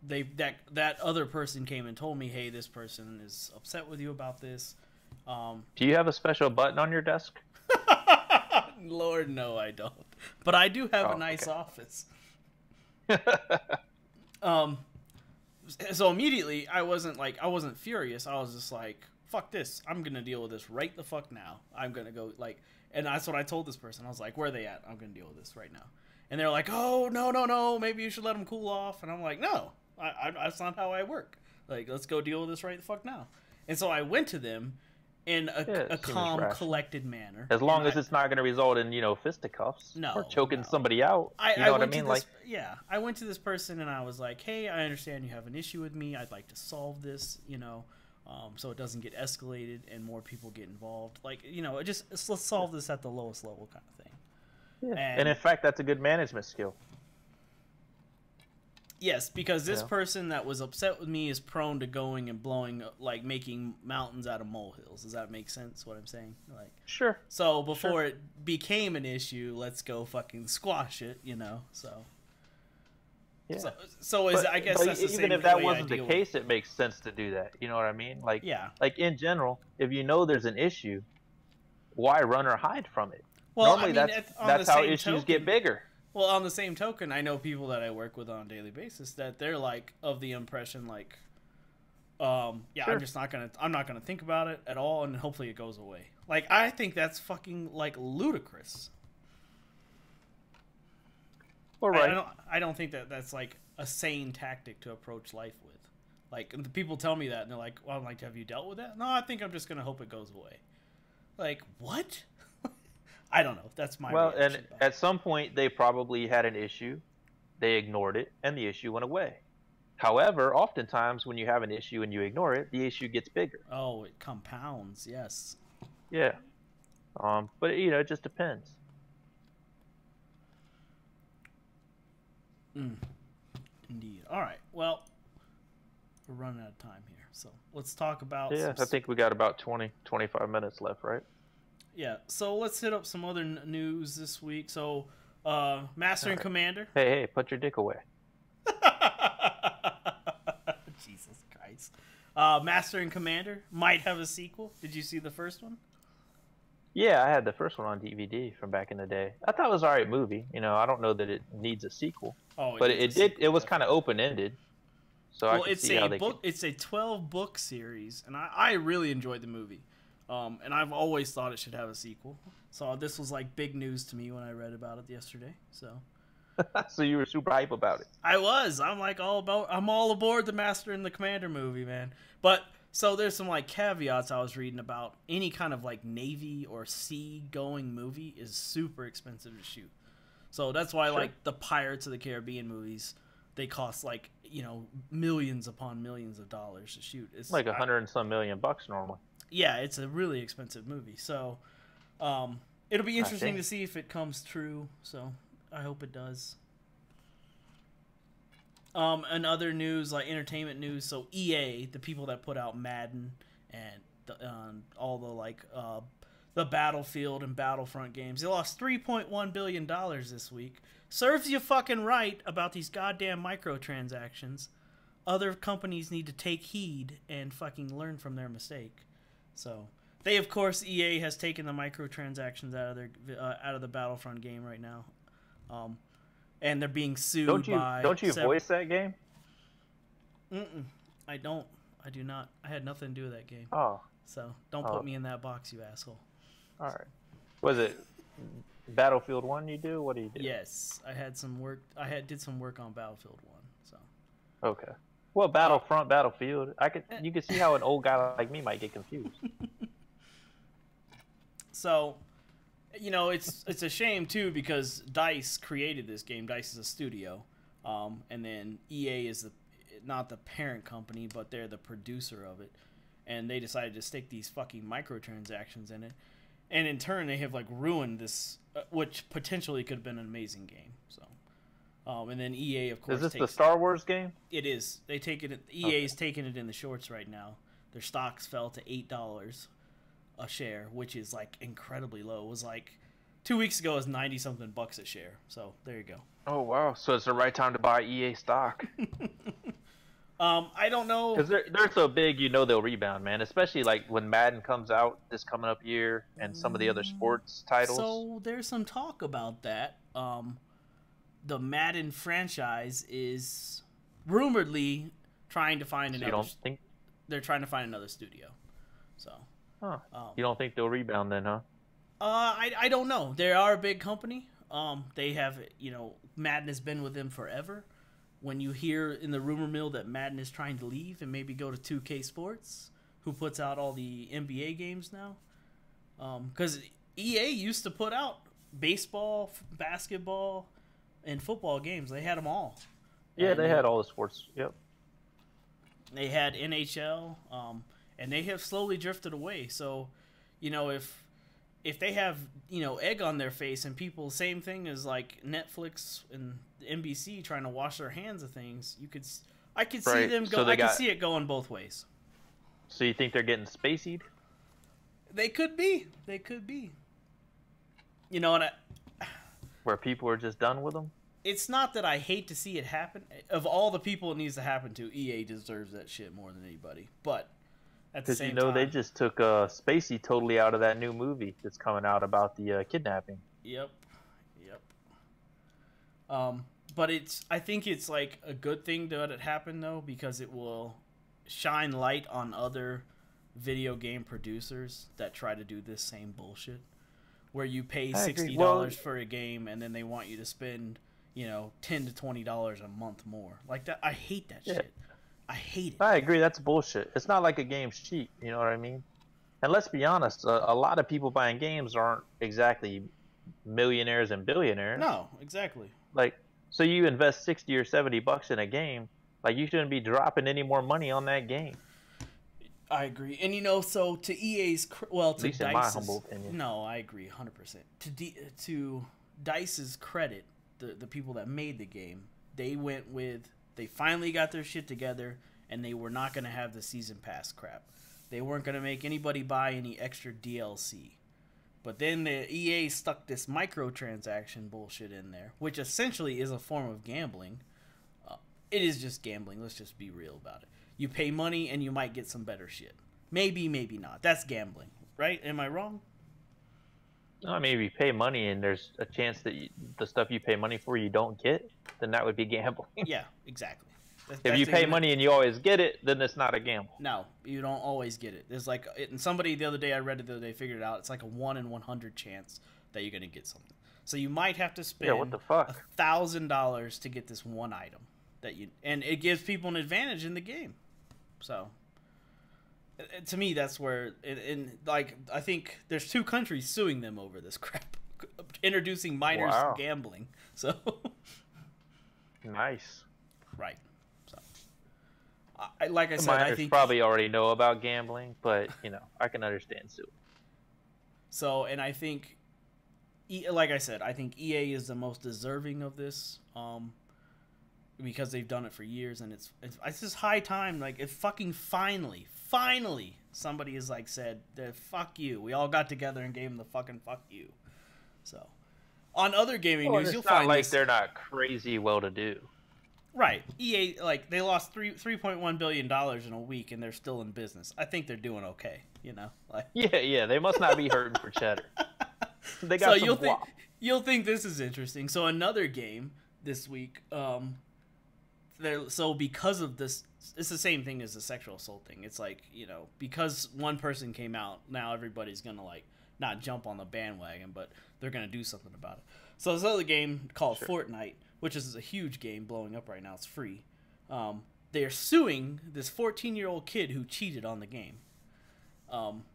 that other person came and told me, hey, this person is upset with you about this. Do you have a special button on your desk? Lord, no, I don't. But I do have a nice office. So immediately I wasn't furious. I was just like, fuck this. I'm going to deal with this right the fuck now. I'm going to go and that's what I told this person. I was like, where are they at? I'm going to deal with this right now. And they're like, oh, no. Maybe you should let them cool off. And I'm like, no, that's not how I work. Like, let's go deal with this right the fuck now. And so I went to them in a calm, collected manner. As long as it's not going to result in, fisticuffs or choking somebody out. You know what I mean? I went to this person and I was like, hey, I understand you have an issue with me. I'd like to solve this, so it doesn't get escalated and more people get involved. Let's solve this at the lowest level kind of thing. Yeah. And in fact, that's a good management skill. Yes, because this person that was upset with me is prone to going and blowing, making mountains out of molehills. Does that make sense, what I'm saying? Sure. So before it became an issue, let's go fucking squash it, so. Yeah. I guess that's the same way. Even if that wasn't the case, it makes sense to do that. You know what I mean? Like in general, if you know there's an issue, why run or hide from it? Well, normally that's how issues get bigger. Well, on the same token, I know people that I work with on a daily basis that they're of the impression I'm not gonna think about it at all, and hopefully it goes away. I think that's fucking ludicrous. Well, right. I don't think that's a sane tactic to approach life with. And the people tell me that, and they're like, well, have you dealt with that? No, I think I'm just gonna hope it goes away. What? I don't know. That's my reaction. And at some point, they probably had an issue. They ignored it, and the issue went away. However, oftentimes when you have an issue and you ignore it, the issue gets bigger. Oh, it compounds. Yes. Yeah. But it just depends. Indeed. All right. Well, we're running out of time here, so let's talk about. Yeah, I think we got about 25 minutes left, right? Yeah, so let's hit up some other news this week. So, Master and Commander. Hey, put your dick away. Jesus Christ. Master and Commander might have a sequel. Did you see the first one? Yeah, I had the first one on DVD from back in the day. I thought it was an alright movie. I don't know that it needs a sequel. But it was kind of open-ended. So I can see how they It's a 12-book series, and I really enjoyed the movie. And I've always thought it should have a sequel. So this was big news to me when I read about it yesterday. So, so you were super hype about it. I was. I'm all aboard the Master and the Commander movie, man. But so there's some caveats I was reading about. Any kind of Navy or sea going movie is super expensive to shoot. So that's why the Pirates of the Caribbean movies, they cost millions upon millions of dollars to shoot. It's $100 and some million normally. Yeah, it's a really expensive movie. So, it'll be interesting to see if it comes true. So, I hope it does. And other news, entertainment news. So, EA, the people that put out Madden and all the Battlefield and Battlefront games, they lost $3.1 billion this week. Serves you fucking right about these goddamn microtransactions. Other companies need to take heed and fucking learn from their mistake. So they, of course, EA has taken the microtransactions out of the Battlefront game right now, and they're being sued by. Don't you voice that game? I don't. I do not. I had nothing to do with that game. Oh. So don't put me in that box, you asshole. All right. Was it Battlefield 1 you do? What do you do? Yes, I had some work. Did some work on Battlefield 1. So. Okay. Well, Battlefront, Battlefield. You can see how an old guy like me might get confused. So, it's a shame too because DICE created this game. DICE is a studio, and then EA is not the parent company, but they're the producer of it, and they decided to stick these fucking microtransactions in it, and in turn they have ruined this, which potentially could have been an amazing game. So. And then EA, of course, is this the Star Wars game? It is. They take it. EA's taking it in the shorts right now. Their stocks fell to $8 a share, which is incredibly low. It was 2 weeks ago it was 90 something bucks a share. So there you go. Oh wow! So it's the right time to buy EA stock. I don't know, because they're so big. You know they'll rebound, man. Especially like when Madden comes out this coming up year, and some of the other sports titles. So there's some talk about that. The Madden franchise is rumoredly trying to find another. You don't think they're trying to find another studio? So. Huh. You don't think they'll rebound then, huh? I don't know. They are a big company. They have, Madden has been with them forever. When you hear in the rumor mill that Madden is trying to leave and maybe go to 2K Sports, who puts out all the NBA games now, because EA used to put out baseball, basketball, and football games. They had them all. Yeah, they had all the sports. Yep. They had NHL, and they have slowly drifted away. So, if they have, egg on their face and people, same thing as like Netflix and NBC trying to wash their hands of things, I could see them go. I could see it going both ways. So you think they're getting spaceyed? They could be. Where people are just done with them? It's not that I hate to see it happen. Of all the people it needs to happen to, EA deserves that shit more than anybody. But at the same time, they just took Spacey totally out of that new movie that's coming out about the kidnapping. Yep. But I think it's like a good thing that it happened though, because it will shine light on other video game producers that try to do this same bullshit, where you pay $60 for a game and then they want you to spend, $10 to $20 a month more. Like that, I hate that shit. I hate it. I agree. That's bullshit. It's not like a game's cheap. You know what I mean? And let's be honest, a lot of people buying games aren't exactly millionaires and billionaires. No, exactly. Like, so you invest 60 or $70 in a game, like you shouldn't be dropping any more money on that game. I agree. And so to EA's, well, to Dice's, in my humble opinion. No, I agree 100%. To Dice's credit, the people that made the game, they finally got their shit together, and they were not going to have the season pass crap. They weren't going to make anybody buy any extra DLC. But then the EA stuck this microtransaction bullshit in there, which essentially is a form of gambling. It is just gambling. Let's just be real about it. You pay money and you might get some better shit. Maybe, maybe not. That's gambling, right? Am I wrong? No, I mean, if you pay money and there's a chance that the stuff you pay money for you don't get, then that would be gambling. Yeah, exactly. If you pay money and you always get it, then it's not a gamble. No, you don't always get it. There's and somebody the other day, I read it the other day, figured it out. It's like a 1 in 100 chance that you're going to get something. So you might have to spend what the fuck? $1,000 to get this one item and it gives people an advantage in the game. So to me, that's where, I think there's 2 countries suing them over this crap, introducing minors gambling. So nice, right. So, like I said, I think probably already know about gambling, but I can understand suing. So, and I think, like I said, I think EA is the most deserving of this. Because they've done it for years, and it's just high time. Like, if fucking finally somebody is said that fuck you. We all got together and gave them the fucking fuck you. So, on other gaming news, you'll find they're not crazy well to do. Right, EA they lost $3.1 billion in a week, and they're still in business. I think they're doing okay. Yeah, they must not be hurting for cheddar. They got some you'll think this is interesting. So another game this week. So because of this, it's the same thing as the sexual assault thing. It's because one person came out, now everybody's gonna not jump on the bandwagon, but they're gonna do something about it. So this other game called Fortnite, which is a huge game blowing up right now. It's free. They're suing this 14-year-old kid who cheated on the game. And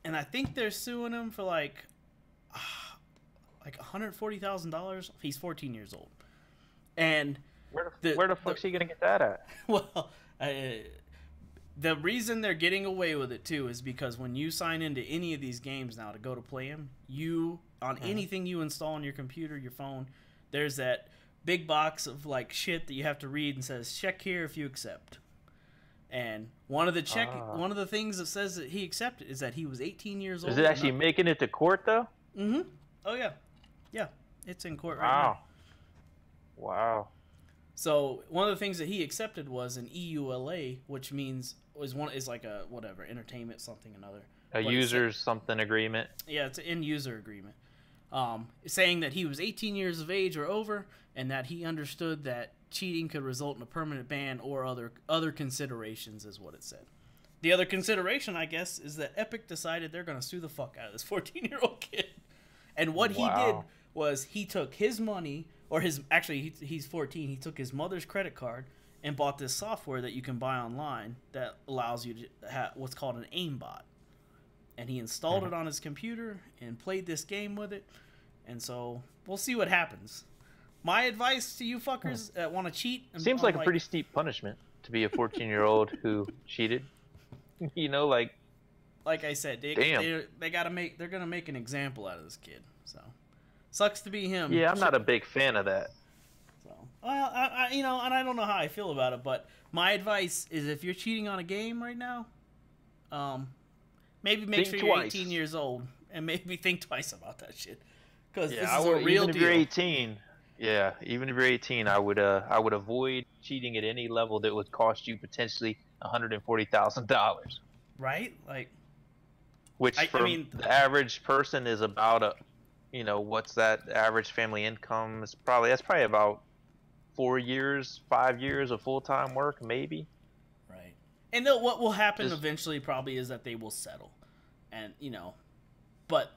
I think they're suing him for $140,000. He's 14 years old. And where the fuck's he gonna get that at? Well, the reason they're getting away with it too is because when you sign into any of these games now to go to play them, anything you install on your computer, your phone, there's that big box of shit that you have to read and says check here if you accept. And one of the things that says that he accepted is that he was 18 years old. Is it actually making it to court though? Mm-hmm. Oh yeah, yeah, it's in court right now. Wow. So one of the things that he accepted was an EULA, which means is like a whatever entertainment something another. A user's something agreement. Yeah, it's an end user agreement. Saying that he was 18 years of age or over, and that he understood that cheating could result in a permanent ban or other considerations, is what it said. The other consideration, I guess, is that Epic decided they're going to sue the fuck out of this 14-year-old kid. And what he did was he took his money, or he's 14, he took his mother's credit card and bought this software that you can buy online that allows you to have what's called an aimbot. And he installed it on his computer and played this game with it. And so we'll see what happens. My advice to you fuckers that want to cheat... Seems like a pretty steep punishment to be a 14-year-old who cheated. You know, like I said, they're gonna make an example out of this kid. So sucks to be him. Yeah, I'm not a big fan of that. So well, I and I don't know how I feel about it, but my advice is if you're cheating on a game right now, maybe make sure you're 18 years old and maybe think twice about that shit. Because this is a real deal. Even if you're 18, even if you're 18, I would avoid cheating at any level that would cost you potentially $140,000. Right? Like, which the average person is about what's that average family income? That's probably about 5 years of full-time work, maybe. Right. And what will happen eventually probably is that they will settle, and but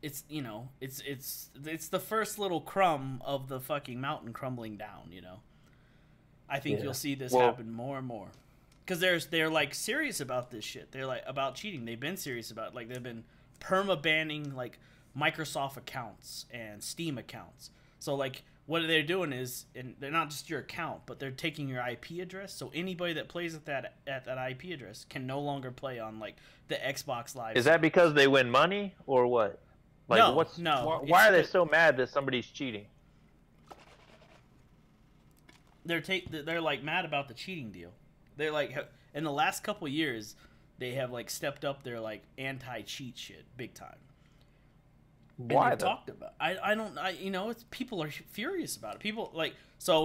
it's it's the first little crumb of the fucking mountain crumbling down. I think you'll see this happen more and more. Because they're like serious about this shit. They're like about cheating. They've been serious about it. Like they've been perma banning like Microsoft accounts and Steam accounts. So like what they're doing is, and they're not just your account, but they're taking your IP address. So anybody that plays at that IP address can no longer play on like the Xbox Live. Is that because they win money or what? Like no. Why are they so mad that somebody's cheating? They're like mad about the cheating deal. They're like, in the last couple years, they have like stepped up their like anti-cheat shit big time. Why? They've talked about. It's people are furious about it. People like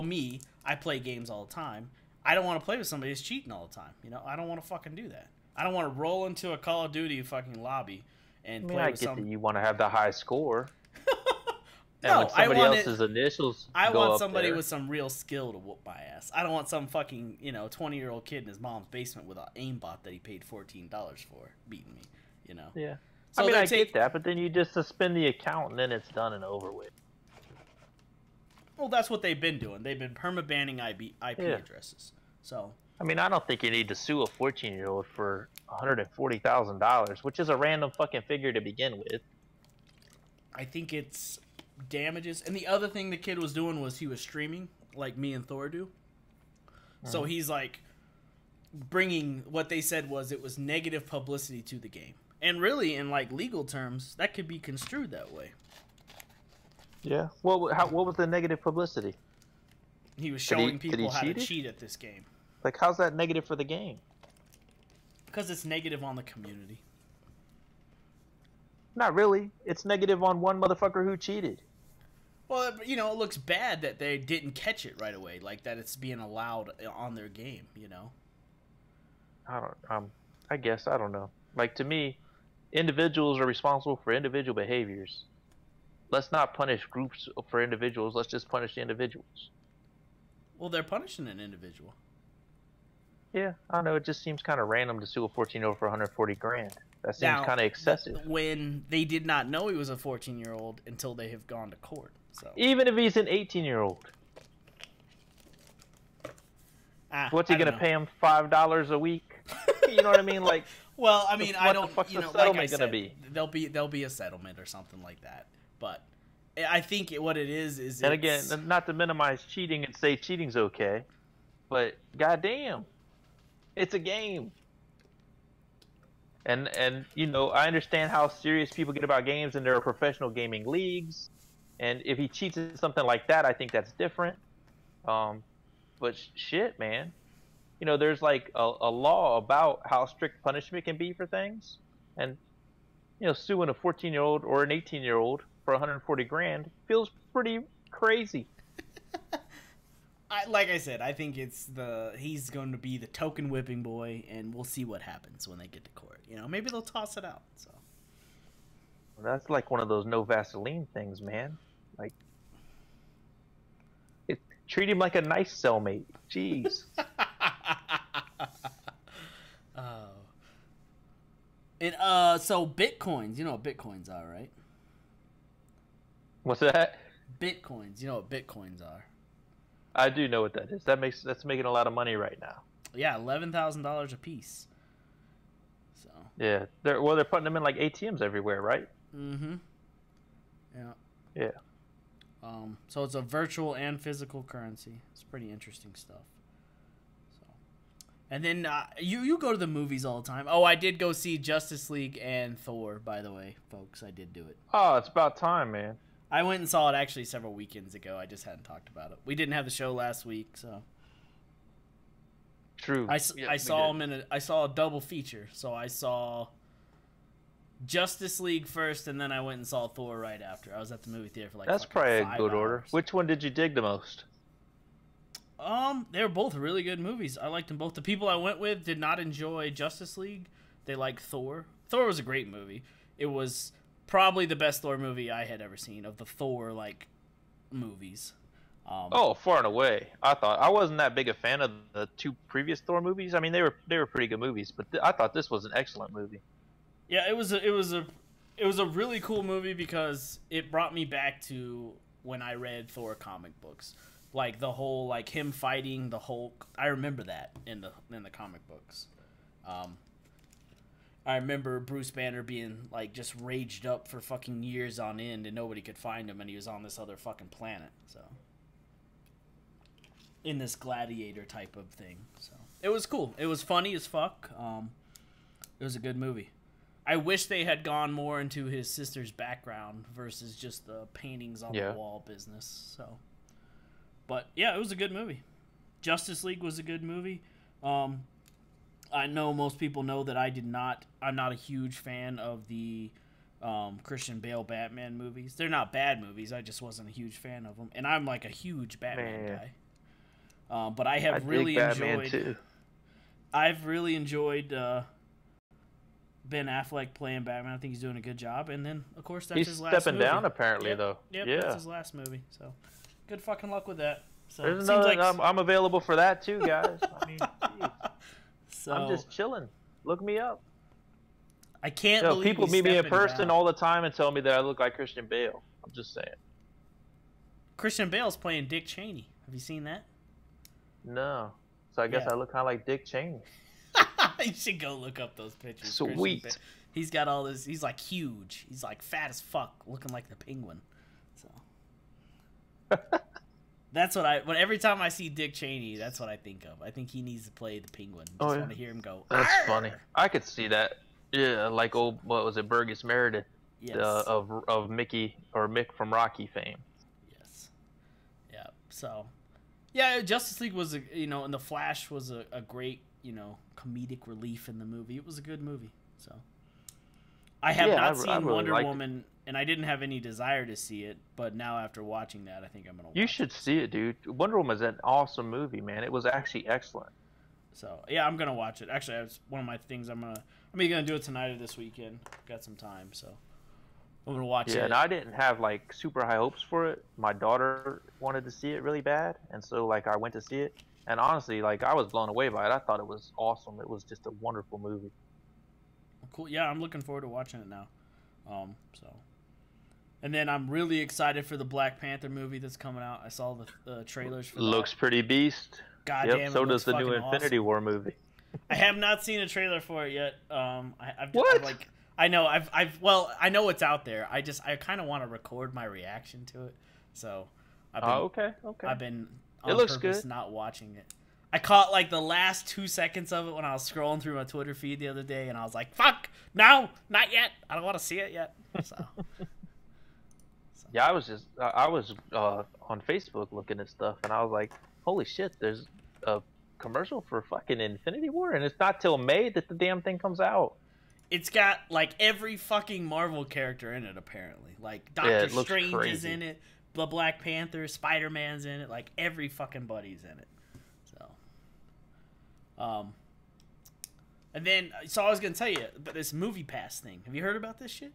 me. I play games all the time. I don't want to play with somebody who's cheating all the time. I don't want to fucking do that. I don't want to roll into a Call of Duty fucking lobby and play with somebody. That you want to have the high score. And when somebody else's initials I want somebody with some real skill to whoop my ass. I don't want some fucking 20-year-old kid in his mom's basement with an aimbot that he paid $14 for beating me. Yeah. So I get that, but then you just suspend the account and then it's done and over with. Well, that's what they've been doing. They've been perma-banning IP addresses. So I don't think you need to sue a 14-year-old for $140,000, which is a random fucking figure to begin with. I think it's damages. And the other thing the kid was doing was he was streaming like me and Thor do. So he's like bringing what they said was it was negative publicity to the game. And really, in like legal terms, that could be construed that way. Yeah. What was the negative publicity? He was showing people how to cheat at this game. Like, how's that negative for the game? Because it's negative on the community. Not really. It's negative on one motherfucker who cheated. Well, it looks bad that they didn't catch it right away, like that it's being allowed on their game. I guess I don't know. Like, to me, individuals are responsible for individual behaviors. Let's not punish groups for individuals. Let's just punish the individuals. Well, they're punishing an individual. Yeah, I don't know. It just seems kind of random to sue a 14-year-old for $140,000. That seems kind of excessive. When they did not know he was a 14-year-old until they have gone to court. So even if he's an 18-year-old, what's he gonna pay him $5 a week? You know what I mean? Like, well, I mean, I don't. What the fuck's the settlement gonna be? There'll be a settlement or something like that. But I think what it is. And again, not to minimize cheating and say cheating's okay, but goddamn, it's a game. And I understand how serious people get about games, and there are professional gaming leagues. And if he cheats at something like that, I think that's different. But shit, man, there's like a law about how strict punishment can be for things, and suing a 14-year-old or an 18-year-old for 140 grand feels pretty crazy. Like I said, I think he's going to be the token whipping boy, and we'll see what happens when they get to court. Maybe they'll toss it out. So that's like one of those no Vaseline things, man. Like, treat him like a nice cellmate. Jeez. Oh. And so Bitcoins, you know what Bitcoins are, right? What's that? Bitcoins, you know what Bitcoins are. I do know what that is. That's making a lot of money right now. Yeah, $11,000 a piece. So. Yeah, they're putting them in like ATMs everywhere, right? Mm-hmm. Yeah. Yeah. So it's a virtual and physical currency. It's pretty interesting stuff. So, and then you go to the movies all the time. Oh, I did go see Justice League and Thor, by the way, folks. I did do it. Oh, it's about time, man. I went and saw it actually several weekends ago. I just hadn't talked about it. We didn't have the show last week, so. True. I saw him I saw a double feature. So I saw Justice League first, and then I went and saw Thor right after. I was at the movie theater for like. That's probably a 5 good hours. order. Which one did you dig the most? They were both really good movies. I liked them both. The people I went with did not enjoy Justice League. They liked Thor. Thor was a great movie. It was probably the best Thor movie I had ever seen of the Thor movies. Far and away. I wasn't that big a fan of the 2 previous Thor movies. I mean, they were pretty good movies, but I thought this was an excellent movie. Yeah, it was a really cool movie because it brought me back to when I read Thor comic books. Like the whole him fighting the Hulk. I remember that in the comic books. I remember Bruce Banner being just raged up for fucking years on end, and nobody could find him, and he was on this other fucking planet. So in this gladiator type of thing. So it was cool. It was funny as fuck. It was a good movie. I wish they had gone more into his sister's background versus just the paintings on the wall business. So, but yeah, it was a good movie. Justice League was a good movie. I know most people know that I'm not a huge fan of the Christian Bale Batman movies. They're not bad movies. I just wasn't a huge fan of them, and I'm like a huge Batman guy. But I really enjoyed. Too. I've really enjoyed Ben Affleck playing Batman. I think he's doing a good job, and then of course that's his last movie. He's stepping down apparently, though. Yep, yeah, that's his last movie. So, good fucking luck with that. So there's another. I'm available for that too, guys. I mean, so, I'm just chilling. Look me up. I can't believe people meet me in person all the time and tell me that I look like Christian Bale. I'm just saying. Christian Bale's playing Dick Cheney. Have you seen that? No. So I guess I look kind of like Dick Cheney. You should go look up those pictures. Sweet. He's got all this. He's like huge. He's like fat as fuck, looking like the Penguin. So that's what every time I see Dick Cheney, that's what I think of. I think he needs to play the Penguin. Just want to hear him go. That's funny. I could see that. Yeah, like what was it, Burgess Meredith? Yes. Of Mickey or Mick from Rocky fame. Yes. Yeah. So, yeah, Justice League was and the Flash was a great comedic relief in the movie. It was a good movie. So, I have not seen Wonder Woman, and I didn't have any desire to see it. But now after watching that, I think I'm gonna. You should see it, dude. Wonder Woman is an awesome movie, man. It was actually excellent. So yeah, I'm gonna watch it. Actually, that's one of my things. I'm either gonna do it tonight or this weekend. Got some time, so I'm gonna watch it. Yeah, and I didn't have super high hopes for it. My daughter wanted to see it really bad, and so I went to see it. And honestly, I was blown away by it. I thought it was awesome. It was just a wonderful movie. Cool. Yeah, I'm looking forward to watching it now. And then I'm really excited for the Black Panther movie that's coming out. I saw the trailers for that. Looks pretty beast. Goddamn, yep, so does the new Infinity War movie. I have not seen a trailer for it yet. What? I know I know it's out there. I kind of want to record my reaction to it. So okay. I've been on purpose not watching it. I caught the last 2 seconds of it when I was scrolling through my Twitter feed the other day, and I was like, "Fuck, no, not yet. I don't want to see it yet." So. Yeah, I was on Facebook looking at stuff, and I was like, "Holy shit! There's a commercial for fucking Infinity War, and it's not till May that the damn thing comes out. It's got like every fucking Marvel character in it apparently. Like Doctor Strange is in it, the Black Panther, Spider-Man's in it, like every fucking buddy's in it. So, and then so I was gonna tell you about this Movie Pass thing. Have you heard about this shit?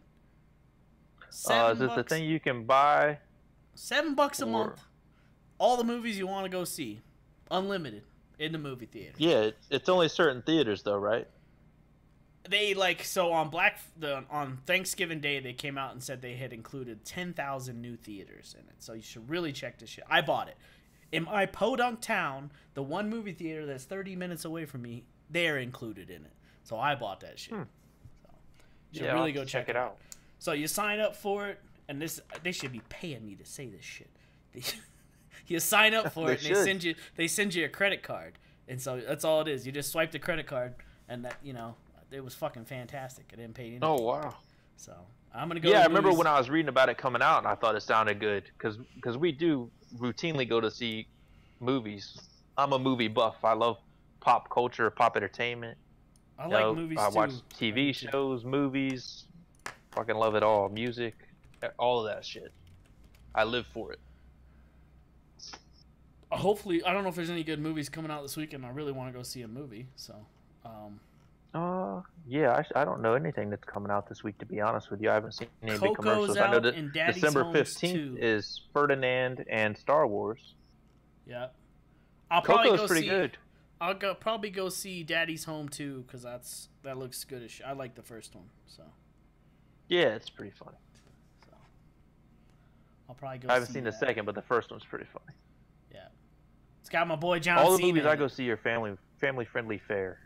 Is it the thing you can buy? $7 a month. All the movies you want to go see, unlimited in the movie theater. Yeah, it's only certain theaters though, right? They so on on Thanksgiving Day they came out and said they had included 10,000 new theaters in it. So you should really check this shit. I bought it. In my podunk town, the one movie theater that's 30 minutes away from me, they're included in it. So I bought that shit. So you should really go check it out. So you sign up for it, and they should be paying me to say this shit. You sign up for it, and they send you a credit card, and so that's all it is. You just swipe the credit card, and that it was fucking fantastic. I didn't pay anything. Oh wow! So I'm gonna go. Yeah, I remember when I was reading about it coming out, and I thought it sounded good because we do routinely go to see movies. I'm a movie buff. I love pop culture, pop entertainment. I like movies I too. watch TV shows, movies. Fucking love it all. Music, all of that shit. I live for it. Hopefully, I don't know if there's any good movies coming out this weekend. I really want to go see a movie. So, yeah, I don't know anything that's coming out this week. To be honest with you, I haven't seen any big commercials. Out I know that and Daddy's December Homes 15th is Ferdinand and Star Wars. Yeah, I'll probably Coco's pretty good. I'll probably go see Daddy's Home 2 because that looks good as shit. I like the first one, so. Yeah, it's pretty funny. So, I'll probably go. I haven't seen the second, but the first one's pretty funny. Yeah, it's got my boy John. All the Cena movies I go see are family friendly fare.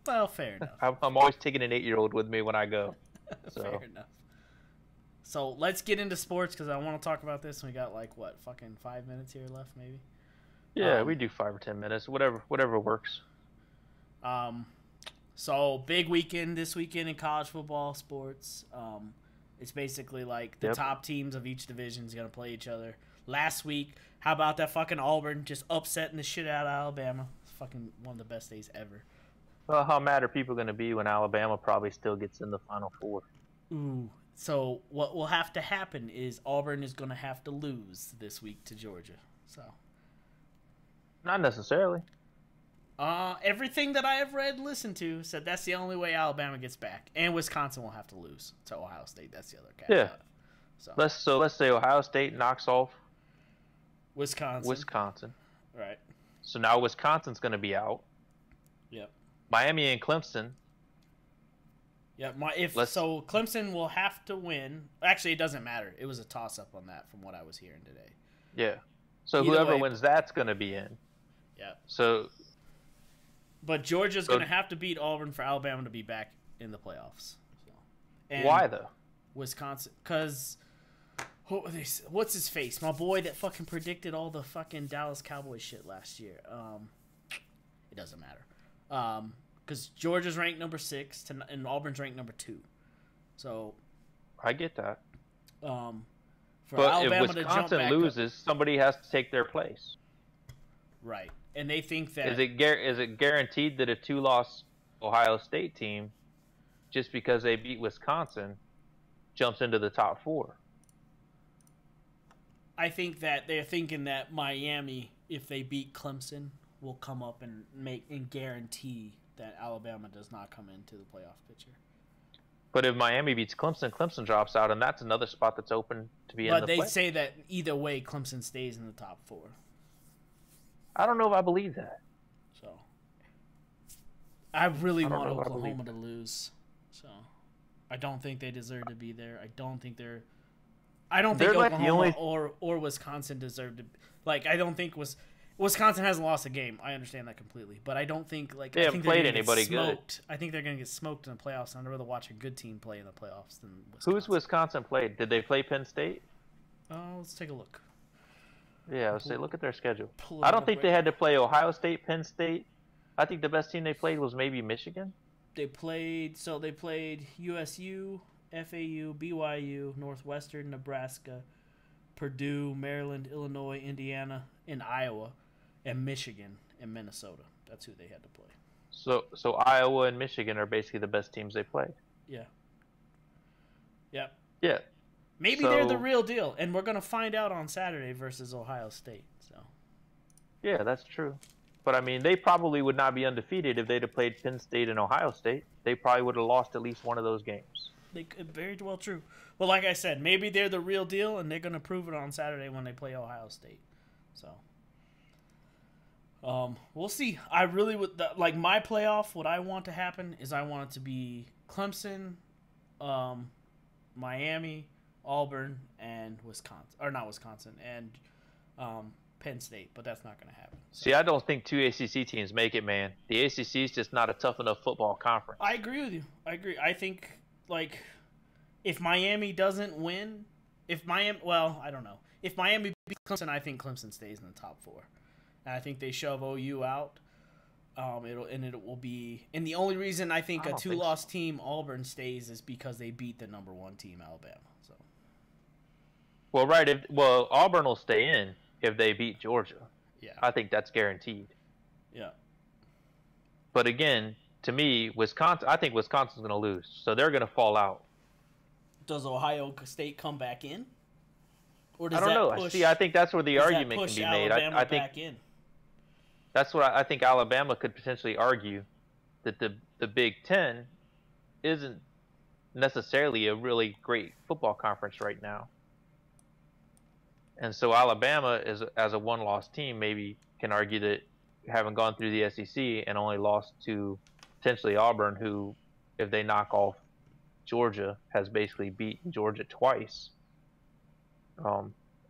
Well, fair enough. I'm always taking an 8-year-old with me when I go. So. Fair enough. So let's get into sports because I want to talk about this. We got like fucking 5 minutes here left, maybe. Yeah, we do 5 or 10 minutes, whatever works. So big weekend this weekend in college football sports. It's basically like the top teams of each division is gonna play each other. Last week, how about that fucking Auburn just upsetting the shit out of Alabama? It's fucking one of the best days ever. Well, how mad are people gonna be when Alabama probably still gets in the Final Four? Ooh. So what will have to happen is Auburn is gonna have to lose this week to Georgia. So. Not necessarily. Everything that I have read and listened to said that's the only way Alabama gets back, and Wisconsin will have to lose to Ohio State. That's the other caveat. Yeah. So let's say Ohio State knocks off Wisconsin. Right. So now Wisconsin's going to be out. Yep. Miami and Clemson. Yeah. So Clemson will have to win. Actually, it doesn't matter. It was a toss-up on that from what I was hearing today. Yeah. So whoever wins, that's going to be in. Yeah. So. But Georgia's going to have to beat Auburn for Alabama to be back in the playoffs. So. Why though? Wisconsin, because what's his face? My boy that fucking predicted all the fucking Dallas Cowboys shit last year. It doesn't matter. Because Georgia's ranked number 6 and Auburn's ranked number 2. So. I get that. For Alabama if Wisconsin loses, somebody has to take their place. Right. And they think that... Is it guaranteed that a 2-loss Ohio State team, just because they beat Wisconsin, jumps into the top 4? I think that they're thinking that Miami, if they beat Clemson, will come up and guarantee that Alabama does not come into the playoff picture. But if Miami beats Clemson, Clemson drops out, and that's another spot that's open to be in the playoff. But they say that either way, Clemson stays in the top 4. I don't know if I believe that. So, I really want Oklahoma to lose. So, I don't think they deserve to be there. I don't think Oklahoma or Wisconsin deserve to. I don't think Wisconsin hasn't lost a game. I understand that completely, but I don't think they haven't played anybody good. I think they're going to get smoked in the playoffs. I'd rather watch a good team play in the playoffs than Wisconsin. Who's Wisconsin played? Did they play Penn State? Let's take a look. Yeah, let's say look at their schedule. I don't think they had to play Ohio State, Penn State. I think the best team they played was maybe Michigan. They played USU, FAU, BYU, Northwestern, Nebraska, Purdue, Maryland, Illinois, Indiana, and Iowa, and Michigan. and Minnesota. That's who they had to play. So Iowa and Michigan are basically the best teams they played. Yeah. Yeah. Yeah. Maybe they're the real deal, and we're gonna find out on Saturday versus Ohio State. So. Yeah, that's true. But I mean, they probably would not be undefeated if they'd have played Penn State and Ohio State. They probably would have lost at least one of those games. They could, very well true. Well, like I said, maybe they're the real deal, and they're gonna prove it on Saturday when they play Ohio State. So. We'll see. I really would like my playoff. What I want to happen is I want it to be Clemson, Miami, Auburn, and Wisconsin, or not Wisconsin, and Penn State. But that's not going to happen. So. See, I don't think two ACC teams make it, man. The ACC is just not a tough enough football conference. I agree with you. I agree. I think like if Miami doesn't win, I don't know. If Miami beats Clemson, I think Clemson stays in the top 4. And I think they shove OU out. It will be. And the only reason I think a 2-loss team Auburn stays is because they beat the number 1 team Alabama. So. Well, right. Auburn will stay in if they beat Georgia. Yeah. I think that's guaranteed. Yeah. But again, to me, I think Wisconsin's going to lose, so they're going to fall out. Does Ohio State come back in? Or does I don't know. See, I think that's where the argument can be made. I think back in? That's what I think Alabama could potentially argue, that the Big Ten isn't necessarily a really great football conference right now. And so Alabama, as a 1-loss team, maybe can argue that having gone through the SEC and only lost to potentially Auburn, who, if they knock off Georgia, has basically beaten Georgia twice.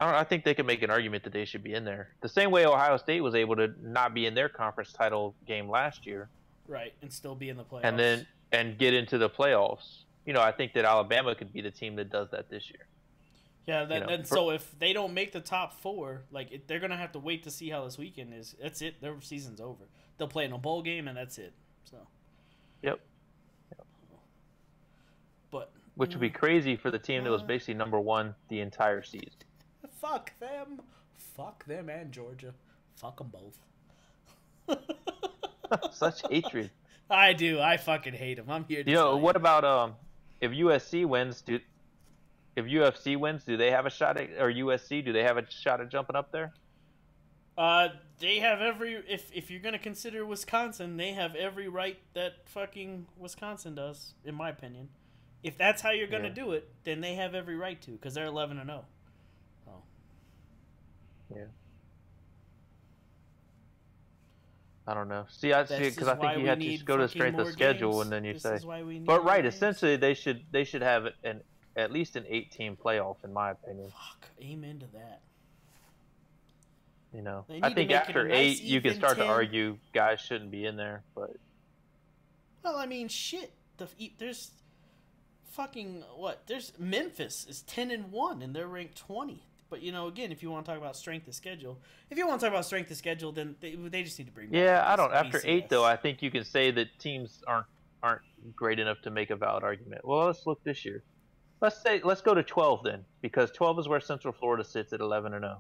I think they could make an argument that they should be in there. The same way Ohio State was able to not be in their conference title game last year. Right, and still be in the playoffs. And get into the playoffs. I think that Alabama could be the team that does that this year. Yeah, so if they don't make the top 4, they're going to have to wait to see how this weekend is. That's it. Their season's over. They'll play in a bowl game, and that's it. So. Yep. But which would be crazy for the team that was basically number 1 the entire season. Fuck them. Fuck them and Georgia. Fuck them both. Such hatred. I do. I fucking hate them. I'm here to what about if USC wins, do they have a shot at, or USC, do they have a shot at jumping up there? They have every, if you're going to consider Wisconsin, they have every right that fucking Wisconsin does, in my opinion. If that's how you're going to do it, then they have every right to, because they're 11-0. Oh. Yeah. I don't know. See, I see, because I think you have to go to the strength of schedule, and then you say. But right, essentially, they should have at least an 8-team playoff, in my opinion. Fuck, amen to that. I think after 8, you can start to argue guys shouldn't be in there, but. Well, I mean, shit. There's fucking what? There's Memphis is 10-1, and they're ranked 20. But again, if you want to talk about strength of schedule, then they just need to bring. Yeah, I don't. After BCS. 8, though, I think you can say that teams aren't great enough to make a valid argument. Well, let's look this year. Let's go to 12 then, because 12 is where Central Florida sits at 11-0.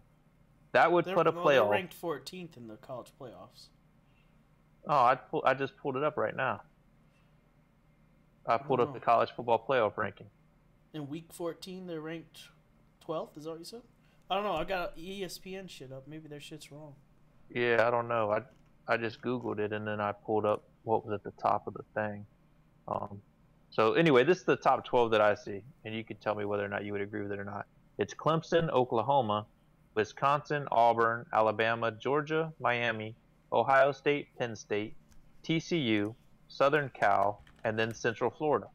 That would put a playoff. They're ranked 14th in the college playoffs. Oh, I just pulled it up right now. I pulled up the college football playoff ranking. In week 14, they're ranked 12th. Is that what you said? I don't know. I got ESPN shit up. Maybe their shit's wrong. Yeah, I don't know. I just Googled it, and then I pulled up what was at the top of the thing. So anyway, this is the top 12 that I see, and you can tell me whether or not you would agree with it or not. It's Clemson, Oklahoma, Wisconsin, Auburn, Alabama, Georgia, Miami, Ohio State, Penn State, TCU, Southern Cal, and then Central Florida.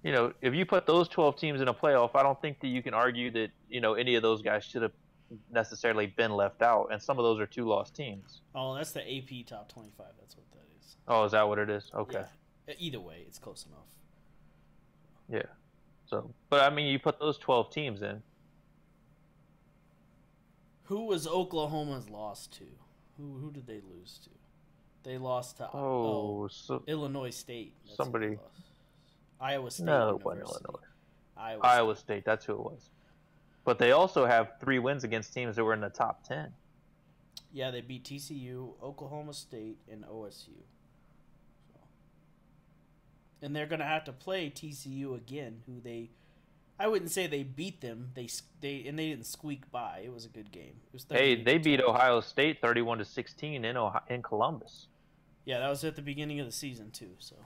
If you put those 12 teams in a playoff, I don't think that you can argue that, any of those guys should have necessarily been left out, and some of those are 2-loss teams. Oh, that's the AP Top 25. That's what that is. Oh, is that what it is? Okay. Yeah. Either way, it's close enough. Yeah. So, but I mean, you put those 12 teams in. Who was Oklahoma's loss to? Who did they lose to? They lost to Illinois State. That's somebody. Iowa State. No, it wasn't Illinois. Iowa State. That's who it was. But they also have 3 wins against teams that were in the top 10. Yeah, they beat TCU, Oklahoma State, and OSU. So. And they're gonna have to play TCU again, who I wouldn't say they beat them. They didn't squeak by. It was a good game. It was they beat Ohio State 31-16 in Columbus. Yeah, that was at the beginning of the season too. So.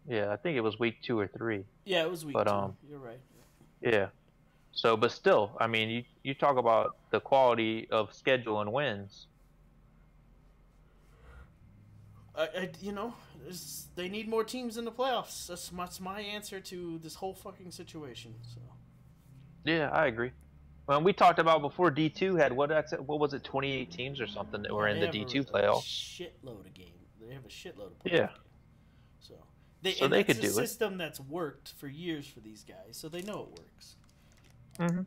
Yeah, I think it was week 2 or 3. Yeah, it was week 2. You're right. Yeah. So, but still, I mean, you talk about the quality of schedule and wins. They need more teams in the playoffs. That's my answer to this whole fucking situation. So. Yeah, I agree. Well, we talked about before D2 had what was it, 28 teams or something that were in the D2 playoffs. Shitload of games. They have a shitload of playoff games. So they could do it. It's a system that's worked for years for these guys, so they know it works. Mm-hmm.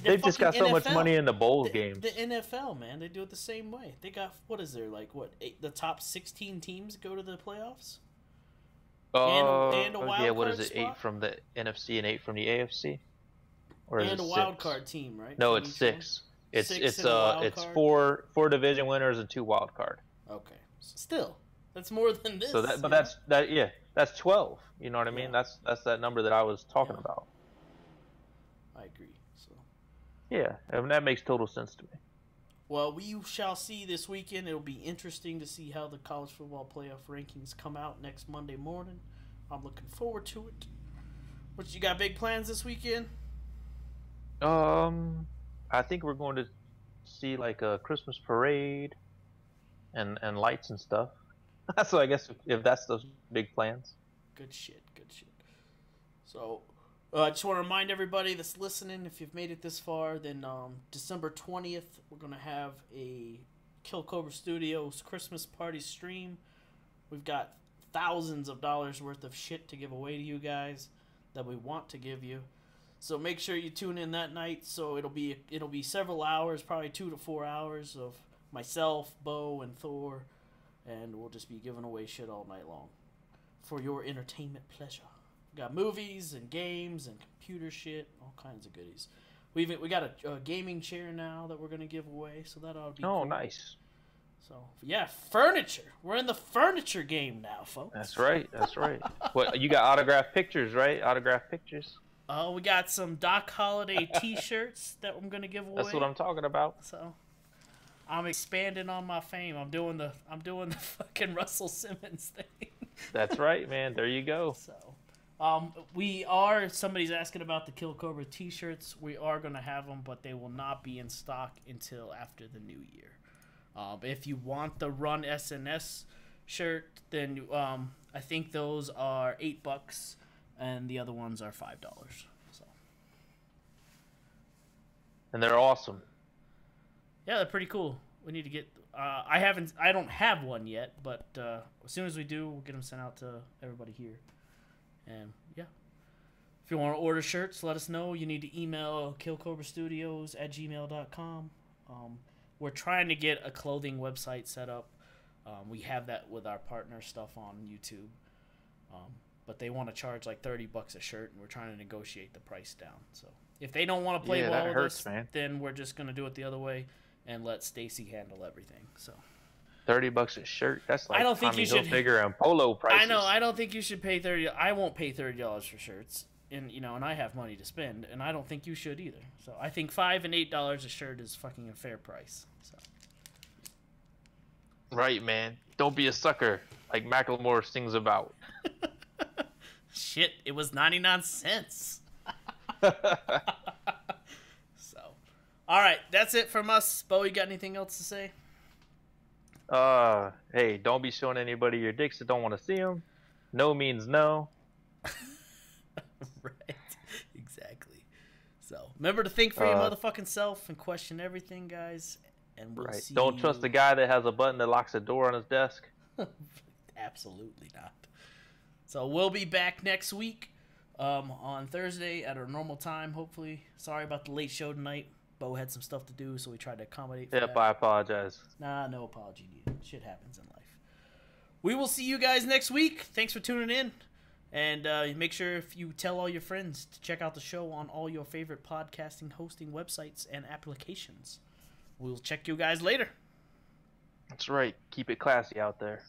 They've just got so much money in the bowl games. The NFL, man, they do it the same way. They got the top 16 teams go to the playoffs. And a wild yeah, what card is it? spot? 8 from the NFC and 8 from the AFC, or is and it a 6? wild card team, right? No, it's 6. It's 4 division winners and 2 wild card. Okay, still, that's more than this. So that's 12. You know what I mean? Yeah. That's that number that I was talking about. I agree. So. Yeah, and that makes total sense to me. Well, we shall see this weekend. It'll be interesting to see how the college football playoff rankings come out next Monday morning. I'm looking forward to it. What, you got big plans this weekend? I think we're going to see like a Christmas parade and lights and stuff. So I guess if that's those big plans. Good shit. So, I just want to remind everybody that's listening, if you've made it this far, then December 20th, we're going to have a Kill Cobra Studios Christmas party stream. We've got thousands of dollars worth of shit to give away to you guys that we want to give you. So make sure you tune in that night. So it'll be several hours, probably 2 to 4 hours of myself, Bo, and Thor, and we'll just be giving away shit all night long for your entertainment pleasure. We got movies and games and computer shit, all kinds of goodies. We got a gaming chair now that we're gonna give away, so that ought to be cool. Nice. So yeah, furniture. We're in the furniture game now, folks. That's right. What, you got autographed pictures, right? Autographed pictures. We got some Doc Holiday T-shirts that I'm gonna give away. That's what I'm talking about. So I'm expanding on my fame. I'm doing the fucking Russell Simmons thing. That's right, man. There you go. So. Somebody's asking about the Kill Cobra T-shirts. We are going to have them, but they will not be in stock until after the new year. If you want the Run SNS shirt, then I think those are $8, and the other ones are $5. So. And they're awesome. Yeah, they're pretty cool. We need to get. I don't have one yet, but as soon as we do, we'll get them sent out to everybody here. And yeah, if you want to order shirts, let us know. You need to email killcobrastudios@gmail.com. We're trying to get a clothing website set up. We have that with our partner stuff on YouTube, but they want to charge like $30 a shirt, and we're trying to negotiate the price down. So if they don't want to play ball with us, then we're just gonna do it the other way and let Stacy handle everything. So. $30 a shirt. That's like I don't think Tommy you should Hilfiger and polo prices. I know. I don't think you should pay $30. I won't pay $30 for shirts, and I have money to spend, and I don't think you should either. So I think $5 and $8 a shirt is fucking a fair price. So. Right, man. Don't be a sucker like Macklemore sings about. Shit, it was 99 cents. So, all right, that's it from us. Bo, you got anything else to say? Hey, don't be showing anybody your dicks that don't want to see them. No means no. Right, exactly. So remember to think for your motherfucking self and question everything, guys. And we'll see. Don't trust a guy that has a button that locks a door on his desk. Absolutely not. So we'll be back next week on Thursday at our normal time, hopefully. Sorry about the late show tonight. Bo had some stuff to do, so we tried to accommodate for that. I apologize. Nah, no apology needed. Shit happens in life. We will see you guys next week. Thanks for tuning in, And make sure if you tell all your friends to check out the show on all your favorite podcasting hosting websites and applications. We'll check you guys later. That's right. Keep it classy out there.